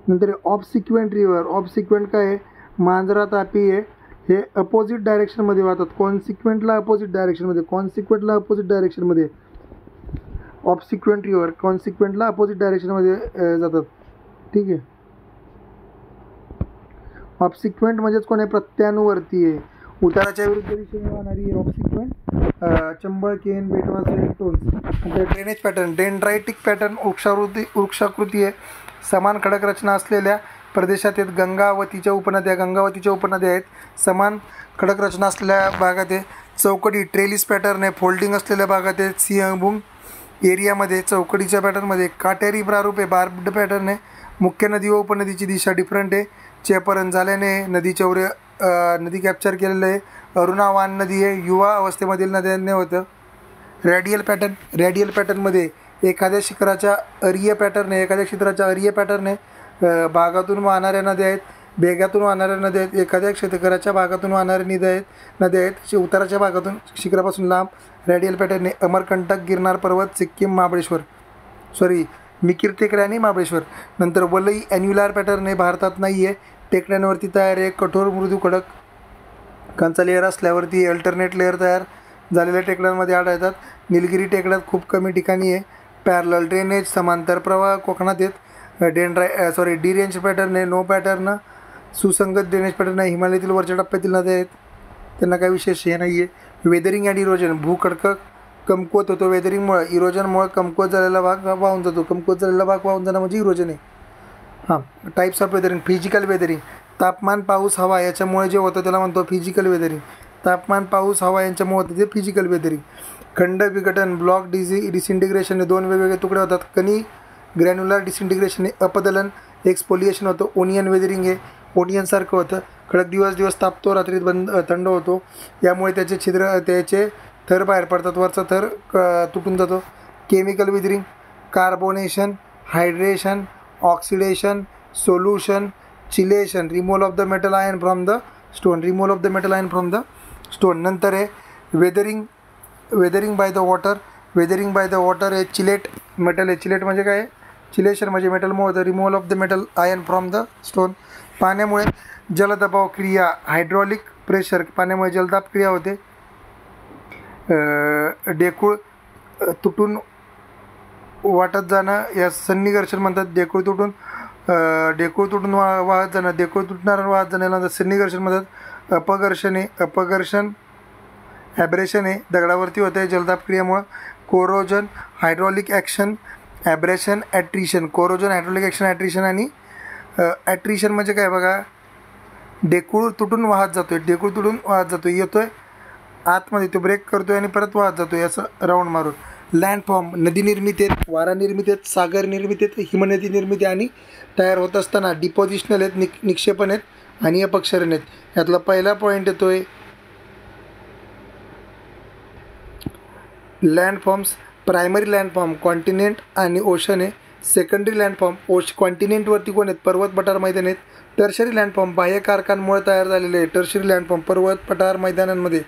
नंतर obsequent river, obsequent काय आहे, मांजरा, तापी आहे, हे अपोजिट डायरेक्शनमध्ये वाहतात. कॉन्सिक्वेंटला अपोजिट डायरेक्शनमध्ये ऑफ सिक्वेंट रिव्हर कॉन्सिक्वेंटला अपोजिट डायरेक्शनमध्ये जातात. ठीक आहे. ऑफ सिक्वेंट म्हणजेच कोण आहे, प्रत्यानुवर्ती आहे, उत्तराच्या विरुद्ध दिशेने वाहणारी आहे. ऑफ सिक्वेंट चंबळ, केन, बेटवा, टोन्स. नंतर ड्रेनेज पॅटर्न, डेंड्रायटिक पॅटर्न, वृक्षाकृती आहे, समान खडक रचना असलेल्या प्रदेशात आहेत. गंगावतीच्या उपनद्या आहेत, समान खडक रचना असलेल्या भागात आहे. चौकडी ट्रेलिस पॅटर्न आहे, फोल्डिंग असलेल्या भागात आहे. सिंहभूम एरियामध्ये चौकडीच्या पॅटर्नमध्ये. काटेरी प्रारूप आहे, बार्ब्ड पॅटर्न आहे. मुख्य नदी व उपनदीची दिशा डिफरंट आहे. चेपरण झाल्याने नदी कॅप्चर केलेलं आहे. अरुणा वान नदी आहे, युवा अवस्थेमधील नद्यांनी होतं. रॅडियल पॅटर्नमध्ये एखाद्या शिखराच्या अरीय पॅटर्न आहे, भागातून वाहणाऱ्या नद्या आहेत, भेगातून वाहणाऱ्या नद्या आहेत. एखाद्या शिखराच्या भागातून वाहणाऱ्या नद्या आहेत, उत्तराच्या भागातून शिखरापासून लांब. रॅडियल पॅटर्न आहे. अमरकंटक, गिरनार पर्वत, सिक्कीम, मिकीर टेकड्या आणि महाबळेश्वर. नंतर वलई ॲन्युलर पॅटर्न आहे, भारतात नाही आहे, टेकड्यांवरती तयार आहे. कठोर मृदू खडक कांचा लेअर असल्यावरती अल्टरनेट लेअर तयार झालेल्या टेकड्यांमध्ये आढळतात. निलगिरी टेकड्यात खूप कमी ठिकाणी आहे. पॅरलल ड्रेनेज, समांतर प्रवाह कोकणात आहेत. डिरेंज पॅटर्न आहे, नो पॅटर्न. सुसंगत ड्रेनेज पॅटर्न आहे, हिमालयातील वरच्या टप्प्यातील नद्या आहेत, त्यांना काही विशेष हे नाही आहे. वेदरिंग अँड इरोजन, भूखडक कमकुवत होतो वेदरिंगमुळे, इरोजनमुळे कमकुवत झालेला भाग वाहून जातो. कमकुवत झालेला भाग वाहून जाणं म्हणजे इरोजन आहे. Types of weathering, physical weathering, तापमान, पाऊस, हवा याच्यामुळे जे होतं त्याला म्हणतो फिजिकल वेदरिंग. तापमान, पाऊस, हवा यांच्यामुळे होतं ते फिजिकल वेदरिंग. खंड विघटन, ब्लॉक डिसइंटिग्रेशन, दोन वेगवेगळे तुकडे होतात. कणी ग्रॅन्युलर डिसइंटिग्रेशन, अपदलन, एक्सपोलिएशन होतं. ओनियन वेदरिंग हे ओनियनसारखं होतं, खडक दिवस तापतो, रात्रीत थंड होतो, यामुळे त्याचे थर बाहेर पडतात, वरचा थर तुटून जातो. Chemical weathering, carbonation, hydration, oxidation, solution, chelation, removal of the metal ion from the stone. नंतर आहे वेदरिंग बाय द वॉटर आहे. चिलेट मेटल आहे. चिलेट म्हणजे काय, चिलेशन म्हणजे मेटलमुळे होतं. Removal of the metal ion from the stone. पाण्यामुळे जलदबाव क्रिया, हायड्रॉलिक प्रेशर, पाण्यामुळे जलदाब क्रिया होते. डेकूळ तुटून वाटत जाणं या सन्निकर्षण म्हणतात. डेकूळ तुटून वाहत जाणं, डेकूळ तुटणारा वाहत जाण्याला सन्निकर्षण म्हणतात. अपघर्षण ॲब्रेशन आहे, दगडावरती होतं आहे जलदाब क्रियामुळं. Corrosion, hydraulic action, abrasion, attrition. Corrosion, hydraulic action, attrition. आणि ॲट्रिशन म्हणजे काय बघा, डेकूळ तुटून वाहत जातो येतोय आतमध्ये, तो ब्रेक करतोय आणि परत वाहत जातोय असं राऊंड मारून. लँडफॉर्म, नदी निर्मिती आहेत, वारा निर्मिती आहेत, सागर निर्मिती आहेत, हिमनदी निर्मिती आणि तयार होत असताना डिपॉझिशनल आहेत, निक्षेपण आहेत आणि अपक्षरण आहेत. यातला पहिला पॉईंट येतोय लँडफॉर्म्स. प्रायमरी लँडफॉर्म कॉन्टिनेंट आणि ओशन आहे. सेकंडरी लँडफॉर्म कॉन्टिनेंटवरती कोण आहेत, पर्वत, पठार, मैदान आहेत. टर्शरी लँडफॉर्म बाह्य कारखान्यांमुळे तयार झालेले आहे. टर्शरी लँडफॉर्म पर्वत, पठार, मैदानांमध्ये.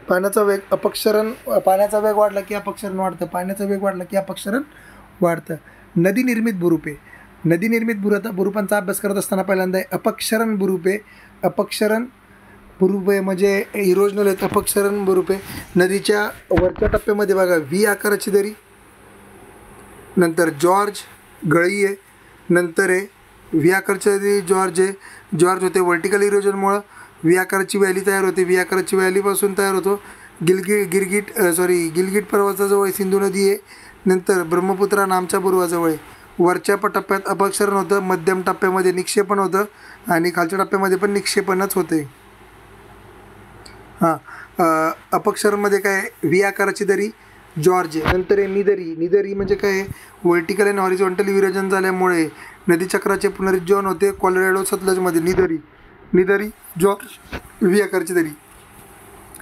पाण्याचा वेग वाढला की अपक्षरण वाढतं. नदी निर्मित भूरूपांचा अभ्यास करत असताना पहिल्यांदा अपक्षरण भूरूपे म्हणजे इरोजनल आहेत. अपक्षरण भूरूपे, नदीच्या वरच्या टप्प्यामध्ये बघा व्ही आकाराची दरी, नंतर जॉर्ज गळी आहे, नंतर आहे व्ही आकाराची दरी जॉर्ज होते. व्हर्टिकल इरोजनमुळं व्ही आकाराची व्हॅली तयार होते. व्ही आकाराची व्हॅलीपासून तयार होतो. गिलगिट पर्वताजवळ सिंधू नदी आहे. नंतर ब्रह्मपुत्रा नामच्या पूर्वाजवळ आहे. वरच्या टप्प्यात अपक्षरण होतं, मध्यम टप्प्यामध्ये निक्षेपण होतं आणि खालच्या टप्प्यामध्ये पण निक्षेपणच होते. अपक्षरणमध्ये काय, व्ही आकाराची दरी जॉर्ज आहे. नंतर आहे निदरी म्हणजे काय, व्हर्टिकल आणि हॉरिझॉन्टल विरोजन झाल्यामुळे नदीचक्राचे पुनरुज्जीवन होते. कोलोरॅडो, सतलजमध्ये निदरी जॉर्ज, व्ही आकाराची दरी.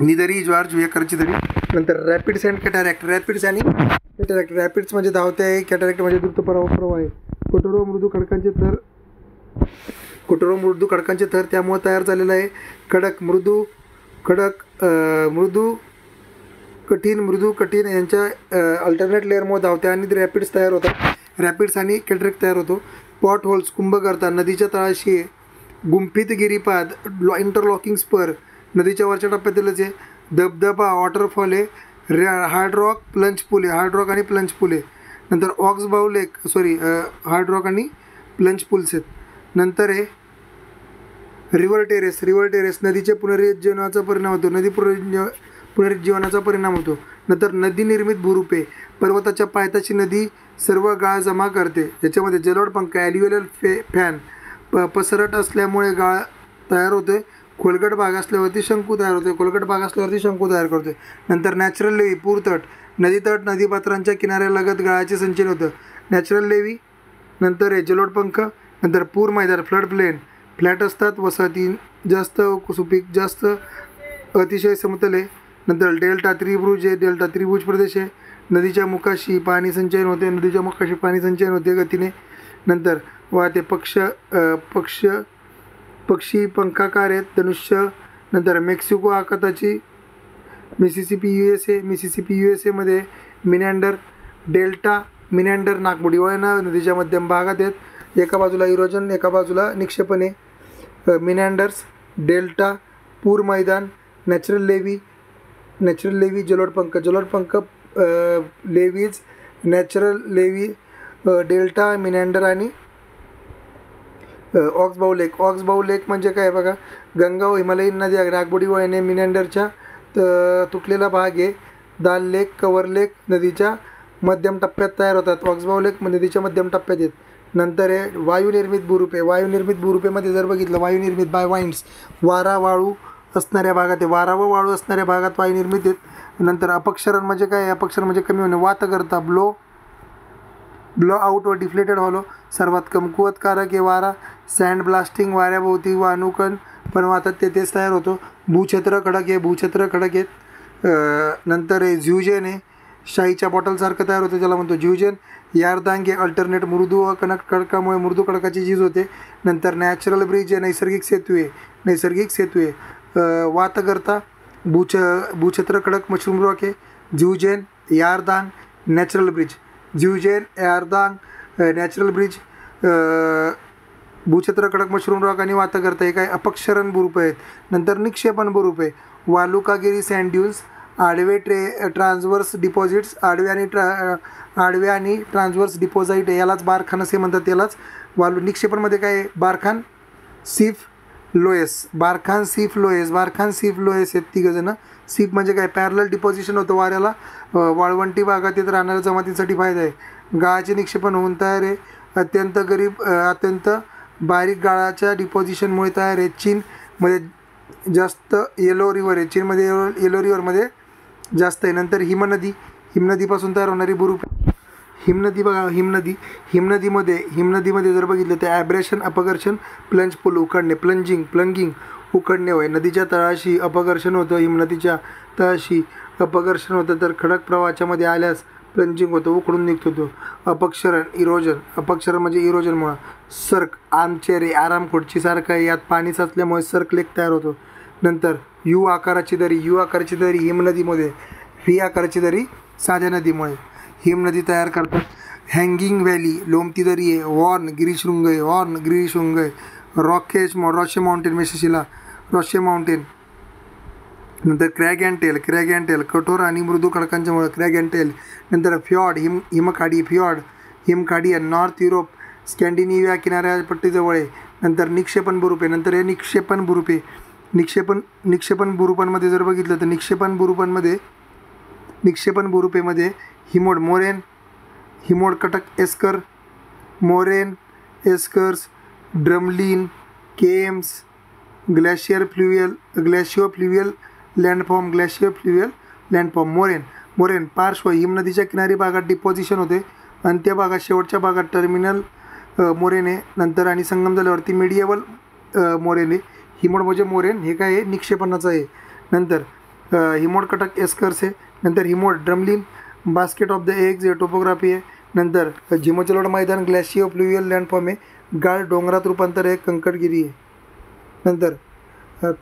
निदरी ज्वार जुएकरची दरी. नंतर रॅपिड्स अँड कॅटॅरॅक्ट. रॅपिड्स आणि कॅटॅरॅक्ट. रॅपिड्स म्हणजे धावते आहे, कॅटॅरॅक्ट म्हणजे द्रुत प्रवाह आहे. कठोर मृदू खडकांचे थर त्यामुळे तयार झालेला आहे. खडक मृदू कठीण यांच्या अल्टरनेट लेअरमुळे धावते आणि रॅपिड्स तयार होतात. रॅपिड्स आणि कॅटॅरॅक्ट तयार होतो. पॉट होल्स कुंभ करतात. नदीच्या तळाशी गुंफित गिरीपाद इंटरलॉकिंग स्पर नदीच्या वरच्या टप्प्यातीलच आहे. धबधबा वॉटरफॉल आहे. हार्ड रॉक प्लंज पूल आहे. हार्ड रॉक आणि प्लंज पूल आहे. नंतर ऑक्सबाऊ लेक हार्ड रॉक आणि प्लंज पूल्स आहेत. नंतर आहे रिव्हर टेरेस नदीच्या पुनरुज्जीवनाचा परिणाम होतो. नंतर नदी निर्मित भूरूपे. पर्वताच्या पायथ्याची नदी सर्व गाळ जमा करते. याच्यामध्ये जलोद पंख ॲल्युएल फॅन पसरट असल्यामुळे गाळ तयार होते. खोलगट भाग असल्यावरती शंकू तयार करते. नंतर नॅचरल लेवी पूरतट. नदीतट नदीपात्रांच्या किनाऱ्यालगत गाळाचे संचलन होतं. Natural levee. नंतर आहे जलोद पंख. नंतर पूर मैदान फ्लड प्लेन फ्लॅट असतात. वसाहती जास्त सुपीक जास्त अतिशय समतल आहे. नंतर डेल्टा त्रिभुज प्रदेश आहे. नदीच्या मुखाशी पाणी संचयन होते गतीने. नंतर वाहते पक्षी पंखाकार आहेत. धनुष्य. नंतर मेक्सिको आखाताची मिसिसिपी USA मध्ये मिनॅन्डर डेल्टा नागमोडी वळणा नदीच्या मध्यम भागात आहेत. एका बाजूला इरोजन एका बाजूला निक्षेपण आहे. मिनॅन्डर्स डेल्टा पूर मैदान नॅचरल लेवी जलोद पंख लेवीज नॅचरल लेवी डेल्टा मिनॅन्डर आणि ऑक्सबाऊ लेक म्हणजे काय बघा. गंगा व हिमालयीन नद्या नागमोडी वळणे मिनॅन्डरच्या तुटलेला भाग आहे. दाल लेक कवर लेक नदीच्या मध्यम टप्प्यात तयार होतात. ऑक्सबाऊ लेक नदीच्या मध्यम टप्प्यात आहेत. नंतर आहे वायुनिर्मित भूरूपेमध्ये जर बघितलं वायुनिर्मित बाय वाइंड्स वारा वाळू असणाऱ्या भागात आहे. वारा व वाळू असणाऱ्या भागात वायुनिर्मित आहेत. नंतर अपक्षरण म्हणजे काय. अपक्षरण म्हणजे कमी होणे. वात करता ब्लो आउट व डिफ्लेटेड हॉलो सर्वात कमकुवत कारक आहे वारा. सँड ब्लास्टिंग वाऱ्याभोवती वाहनूकण पण वाहतात तेच तयार होतो. भूछत्र खडक आहेत. नंतर आहे झ्युजेन आहे. शाईच्या बॉटलसारखं तयार होतं त्याला म्हणतो झ्युजेन. यारदांग हे अल्टरनेट मृदू व खडकामुळे मृदू खडकाची झीज होते. नंतर नॅचरल ब्रिज आहे. नैसर्गिक सेतू आहे. वातकर्ता भूछत्र खडक मशरूम रॉक आहे. झ्युजेन यारदांग नॅचरल ब्रिज भूछत्र खडक मशरूम रॉक आणि वातकर्ता हे काय अपक्षरण भूरूप आहेत. नंतर निक्षेपण भूरूप आहे. वालुकागिरी सँड ड्यून्स आडवे ट्रान्सवर्स डिपॉझिट्स आडवे आणि ट्रान्सवर्स डिपॉझिट आहे. यालाच बारखान असे म्हणतात. यालाच निक्षेपणमध्ये काय आहे. बारखान सीफ लोएस आहेत तिघंजण. सीफ म्हणजे काय पॅरलल डिपॉझिशन होतं वाऱ्याला. वाळवंटी भागात येत राहणाऱ्या जमातींसाठी फायदा आहे. गाळाचे निक्षेपण होऊन तयार आहे. अत्यंत बारीक गाळाच्या डिपॉझिशनमुळे तयार आहे. चीनमध्ये जास्त येलो रिव्हर आहे. चीनमध्ये येलो रिव्हरमध्ये जास्त आहे. नंतर हिमनदीपासून तयार होणारी भूरूप. हिमनदीमध्ये जर बघितलं तर ॲब्रेशन अपघर्षण प्लंज पूल उकडणे प्लंगिंग उकडणे होय. नदीच्या तळाशी अपघर्षण होतं. हिमनदीच्या तळाशी अपघर्षण होतं तर खडक प्रवाहाच्या मध्ये आल्यास प्लंजिंग होतं उकडून निघतो तो. अपक्षरण म्हणजे इरोजनमुळं. सर्क आर्मचेअर आहे. आराम खुर्ची सारखं आहे. यात पाणी साचल्यामुळे सर्क लेक तयार होतो. नंतर यू आकाराची दरी हिमनदीमध्ये. व्ही आकाराची दरी साध्या नदीमुळे. हिमनदी तयार करतात. हँगिंग व्हॅली लोमती दरी आहे. वॉर्न गिरीशृंग आहे. रॉशे माउंटेन मेसिसिला रॉशे माउंटेन. नंतर क्रॅग अँड टेल कठोर आणि मृदू खडकांच्यामुळे क्रॅग अँड टेल. नंतर फ्यॉर्ड हिमखाडी आहे. नॉर्थ युरोप स्कॅन्डिनेव्हिया किनाऱ्यापट्टीजवळ आहे. नंतर निक्षेपण भूरूपे. नंतर हे निक्षेपण भूरूपांमध्ये जर बघितलं तर निक्षेपण भूरूपेमध्ये हिमोड कटक एस्कर मोरेन एस्कर्स ड्रमलिन केम्स ग्लॅशियो फ्ल्युवियल लँडफॉर्म मोरेन पार्श्व हिमनदीच्या किनारी भागात डिपॉझिशन होते. अंत्य भागात शेवटच्या भागात टर्मिनल मोरेन आहे. नंतर आणि संगम झाल्यावरती मिडिएवल मोरेन आहे. हिमोड म्हणजे मोरेन हे काय आहे निक्षेपणाचं आहे. नंतर हिमोडकटक एस्कर्स आहे. नंतर हिमोड drumlin basket of the eggs हे टोपोग्राफी आहे. नंतर झिमोचलोड मैदान ग्लॅशियो फ्लुवियल लँडफॉर्म आहे. गाळ डोंगरात रूपांतर आहे, कंकटगिरी आहे. नंतर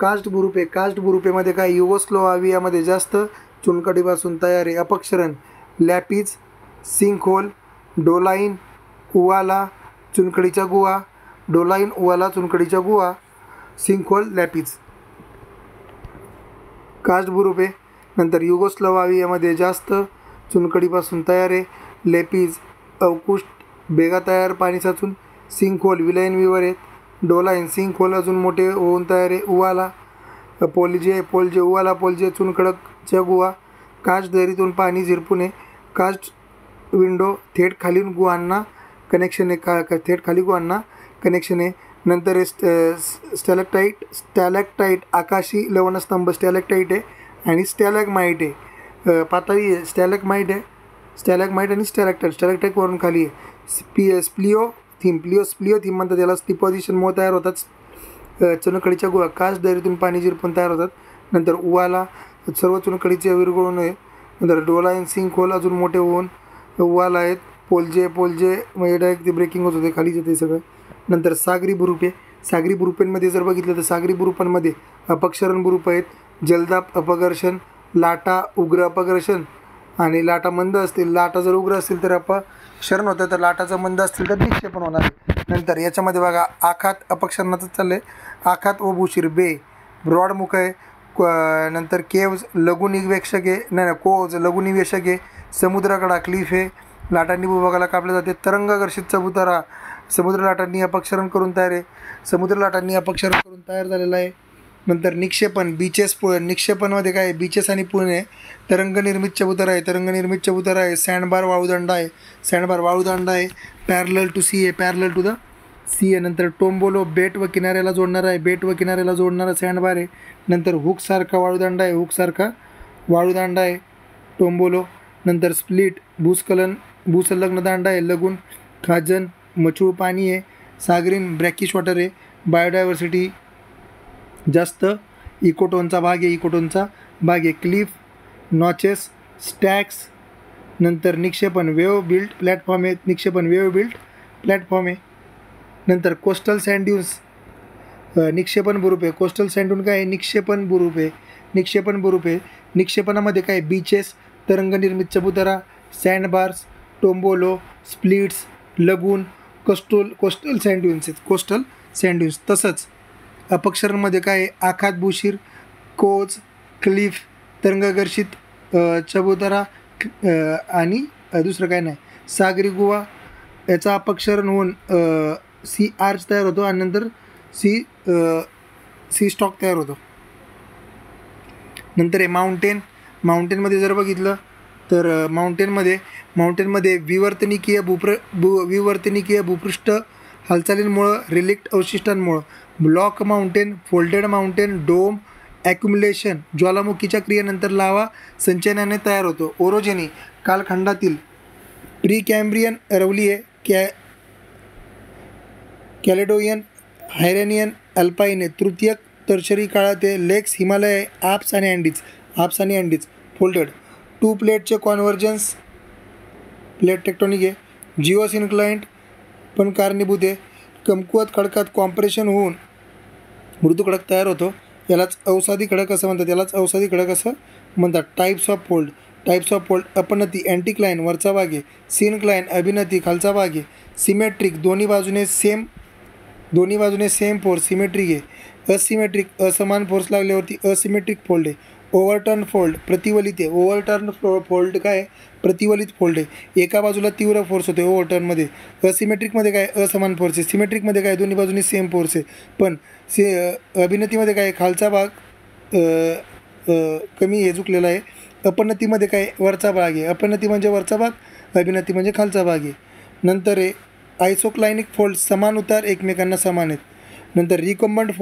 कास्ट बुरुपे. कास्ट बुरुपेमध्ये काय युगोस्लोव्हियामध्ये जास्त चुनखडीपासून तयार आहे. अपक्षरण लॅपिज, सिंकहोल, डोलाईन, उवाला, चुनखडीच्या गुहा, डोलाईन, उवाला, चुनखडीच्या गुहा, सिंकहोल, लॅपिज. कास्ट बुरुपे. नंतर युगोस्लोव्हियामध्ये जास्त चुनखडीपासून तयार आहे. लेपिज अवकुष्ट बेगा तयार पाणी साचून. सिंकहोल विलयन विवर आहेत. डोलाईन सिंकहोल अजून मोठे होऊन तयार आहे. उवाला पोलजे उवाला पोलजे चुनखडकच्या गुहा. कास्ट दरीतून पाणी झिरपून आहे. कास्ट विंडो थेट खालील गुहांना कनेक्शन आहे. थेट खाली गुहांना कनेक्शन आहे. नंतर स्टॅलेक्टाईट आकाशी लवणस्तंभ स्टॅलेक्टाईट आहे आणि स्टॅलेगमाईट आहे. पातळी आहे स्टॅलेगमाईट आहे. स्टॅलेगमाईट आणि स्टॅलेक्टाईट वरून खाली आहे. स्प्लिओ थीम म्हणतात त्याला. डिपॉझिशनमुळे तयार होतात चुनखडीच्या गुहा. कास्ट दरीतून पाणी जिरपून तयार होतात. नंतर उवाला सर्व चुनखडीचे विरघळून आहे. नंतर डोलाईन सिंकहोल अजून मोठे होऊन उवाला आहेत. पोलजे म्हणजे डायरेक्ट ते ब्रेकिंग होत होते खालीच येते सगळं. नंतर सागरी बुरुपे. सागरी बुरुपेंमध्ये जर बघितलं तर सागरी बुरुपांमध्ये अपक्षरण बुरुप आहेत. जलदाब अपघर्षण, लाटा उग्र अपघर्षण आणि लाटा मंद असतील. लाटा जर उग्र असतील तर अपक्षरण होतं, तर लाटाचं मंद असतील तर निक्षेपण होणार आहे. नंतर याच्यामध्ये बघा आखात अपक्षरणाचं चाललं आहे. आखात व बुशीर बे ब्रॉड मुख आहे. नंतर केव्ज लघुनिवेशक आहे. नाही कोव्ज लघुनिवेशक आहे. समुद्राकडा क्लिफ आहे. लाटांनी भूभागाला कापले जाते. तरंगघर्षित चबुतरा समुद्र लाटांनी अपक्षरण करून तयार आहे. समुद्र लाटांनी अपक्षरण करून तयार झालेला आहे. नंतर निक्षेपण बीचेस निक्षेपणमध्ये काय बीचेस आणि पुणे तरंगनिर्मित चबुतरा आहे. तरंगनिर्मित चबुतरा आहे. सँडबार वाळूदंडा आहे. सँडबार वाळूदंडा आहे. पॅरलल टू सी आहे. पॅरलल टू द सी आहे. नंतर टोंबोलो बेट व किनाऱ्याला जोडणारा आहे. बेट व किनाऱ्याला जोडणारा सँडबार आहे. नंतर हुकसारखा वाळूदंडा आहे. हुकसारखा वाळूदंडा आहे टोंबोलो. नंतर स्प्लिट भूसंलग्न दांडा आहे. लगून खाजन मचूळ पाणी आहे. सागरीन ब्रॅकिश वॉटर आहे. बायोडायव्हर्सिटी जास्त. इकोटोनचा भाग आहे. Cliff notches stacks. नंतर निक्षेपण वेव्ह बिल्ट प्लॅटफॉर्म आहे. नंतर कोस्टल सँड्यून्स निक्षेपण बुरुप आहे. कोस्टल सँड्यून काय आहे निक्षेपण बुरुप आहे. निक्षेपणामध्ये काय बीचेस तरंगनिर्मित चबुतरा सँडबार्स टोंबोलो स्प्लिट्स लगून कोस्टल सँड्यून्स. तसंच अपक्षरांमध्ये काय आखात बुशीर कोज क्लिफ तरंगघर्षित चबुतरा आणि दुसरं काय नाही. सागरी गुहा याचा अपक्षरण होऊन सी आर्च तयार होतो आणि नंतर सी स्टॉक तयार होतो. नंतर आहे माउंटेनमध्ये जर बघितलं तर माउंटेनमध्ये विवर्तनिकीय भूपृष्ठ हालचालींमुळं रिलिक्ट अवशिष्टांमुळं block mountain folded mountain dome accumulation ज्वालामुखीच्या क्रियेनंतर लावा संचयनाने तयार होतो. ओरोजेनी कालखंडातील प्रीकॅम्ब्रियन अरवलीय कॅलेडोनियन हायरेनियन अल्पाईन तृतीयक टर्शरी काळात लेक्स हिमालय आप्स आणि अँडीज फोल्डेड. टू प्लेटचे कॉन्व्हर्जन्स प्लेट टेक्टॉनिक आहे. जिओस इन्क्लाइंट पण कारणीभूत आहे. कमकुवत खडकात कॉम्प्रेशन होऊन मृदू खडक तयार होतो. यालाच अवसादी खडक असं म्हणतात. टाईप्स ऑफ फोल्ड अपनती अँटीक्लाइन वरचा भाग आहे. सिनक्लाइन अभिनती खालचा भाग आहे. सिमेट्रिक दोन्ही बाजूने सेम फोर्स सिमेट्रिक आहे. असिमेट्रिक असमान फोर्स लागल्यावरती असिमेट्रिक फोल्ड आहे. ओव्हरटर्न फोल्ड प्रतिवलित आहे. ओव्हरटर्न फोल्ड काय प्रतिवलित फोल्ड आहे. एका बाजूला तीव्र फोर्स होतो ओव्हरटर्नमध्ये. असिमेट्रिकमध्ये काय असमान फोर्स आहे. सिमेट्रिकमध्ये काय दोन्ही बाजूनी सेम फोर्स आहे. पण अभिनतीमध्ये काय खालचा भाग कमी हे झुकलेला आहे. अपनतीमध्ये काय वरचा भाग आहे. अपनती म्हणजे वरचा भाग, अभिनती म्हणजे खालचा भाग आहे. नंतर आहे आयसोक्लायनिक फोल्ड समान उतार एकमेकांना समान आहेत. नंतर रिकम्बंट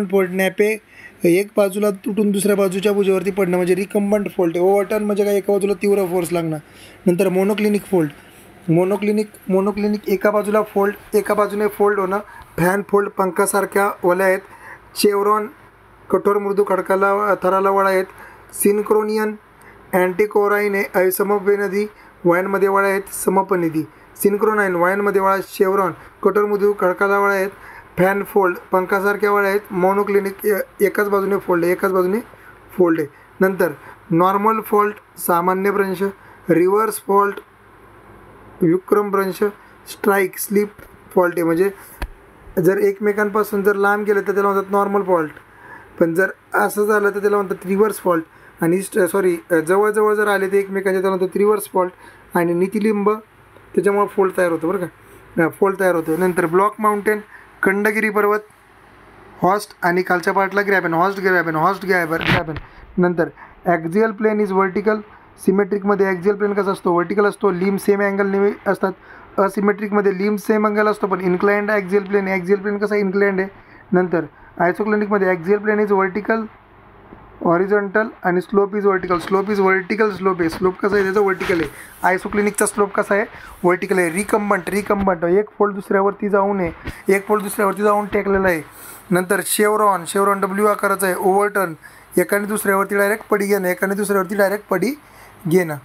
फोल्ड नॅपे एक बाजूला तुटून दुसऱ्या बाजूच्या भुजावरती पडणं म्हणजे रिकम्बंट फोल्ड. ओव्हरटर्न म्हणजे काय एका बाजूला तीव्र फोर्स लागणं. नंतर मोनोक्लिनिक एका बाजूने फोल्ड होणं. फॅन फोल्ड पंखासारख्या ओल्या आहेत. कठोर मृदू खडकाला थराला वळा आहेत. सिनक्रोनियन अँटीकोराईने समपनिधी वायांमध्ये वळा आहेत. समपनिधी सिनक्रोनाईन वायांमध्ये वळा. शेवरॉन कठोर मृदू खडकाला वळा आहेत. फॅन फोल्ड पंखासारख्या वळा आहेत. मोनोक्लिनिक एकाच बाजूने फोल्ड आहे, एकाच बाजूने फोल्ड आहे. नंतर नॉर्मल फॉल्ट सामान्य भ्रंश, रिव्हर्स फॉल्ट विक्रम भ्रंश, स्ट्राईक स्लिप फॉल्ट आहे. म्हणजे जर एकमेकांपासून जर लांब गेलं तर त्याला म्हणतात नॉर्मल फॉल्ट, पण जर असं झालं तर त्याला म्हणतात रिव्हर्स फॉल्ट. आणि जवळजवळ जर आले ते एकमेकांच्या त्याला म्हणतात रिव्हर्स फॉल्ट. आणि नीतिलिंब त्याच्यामुळे फोल्ड तयार होतो बरं का, फोल्ड तयार होतो. नंतर ब्लॉक माउंटेन खंडगिरी पर्वत, हॉस्ट आणि खालच्या पार्टला ग्रॅबन, हॉस्ट ग्रॅबन. नंतर ॲक्झियल प्लेन इज व्हर्टिकल. सिमेट्रिकमध्ये ॲक्झियल प्लेन कसा असतो, व्हर्टिकल असतो. लिम्ब सेम अँगलने असतात. असिमेट्रिकमध्ये लिम्ब सेम अँगल असतो पण इन्क्लाइंड ॲक्झियल प्लेन कसा इन्क्लाइंड आहे. नंतर आयसोक्लिनिकमध्ये ॲक्झियल प्लेन इज व्हर्टिकल, हॉरिझॉन्टल आणि स्लोप इज व्हर्टिकल. स्लोप आहे. स्लोप कसा आहे त्याचा, व्हर्टिकल आहे. आयसोक्लिनिकचा स्लोप कसा आहे, व्हर्टिकल आहे. रिकम्बंट एक फोल्ड दुसऱ्यावरती जाऊन टेकलेला आहे. नंतर शेवरॉन डब्ल्यू आकाराचा आहे. ओव्हरटर्न एकाने दुसऱ्यावरती डायरेक्ट पडी घेणं,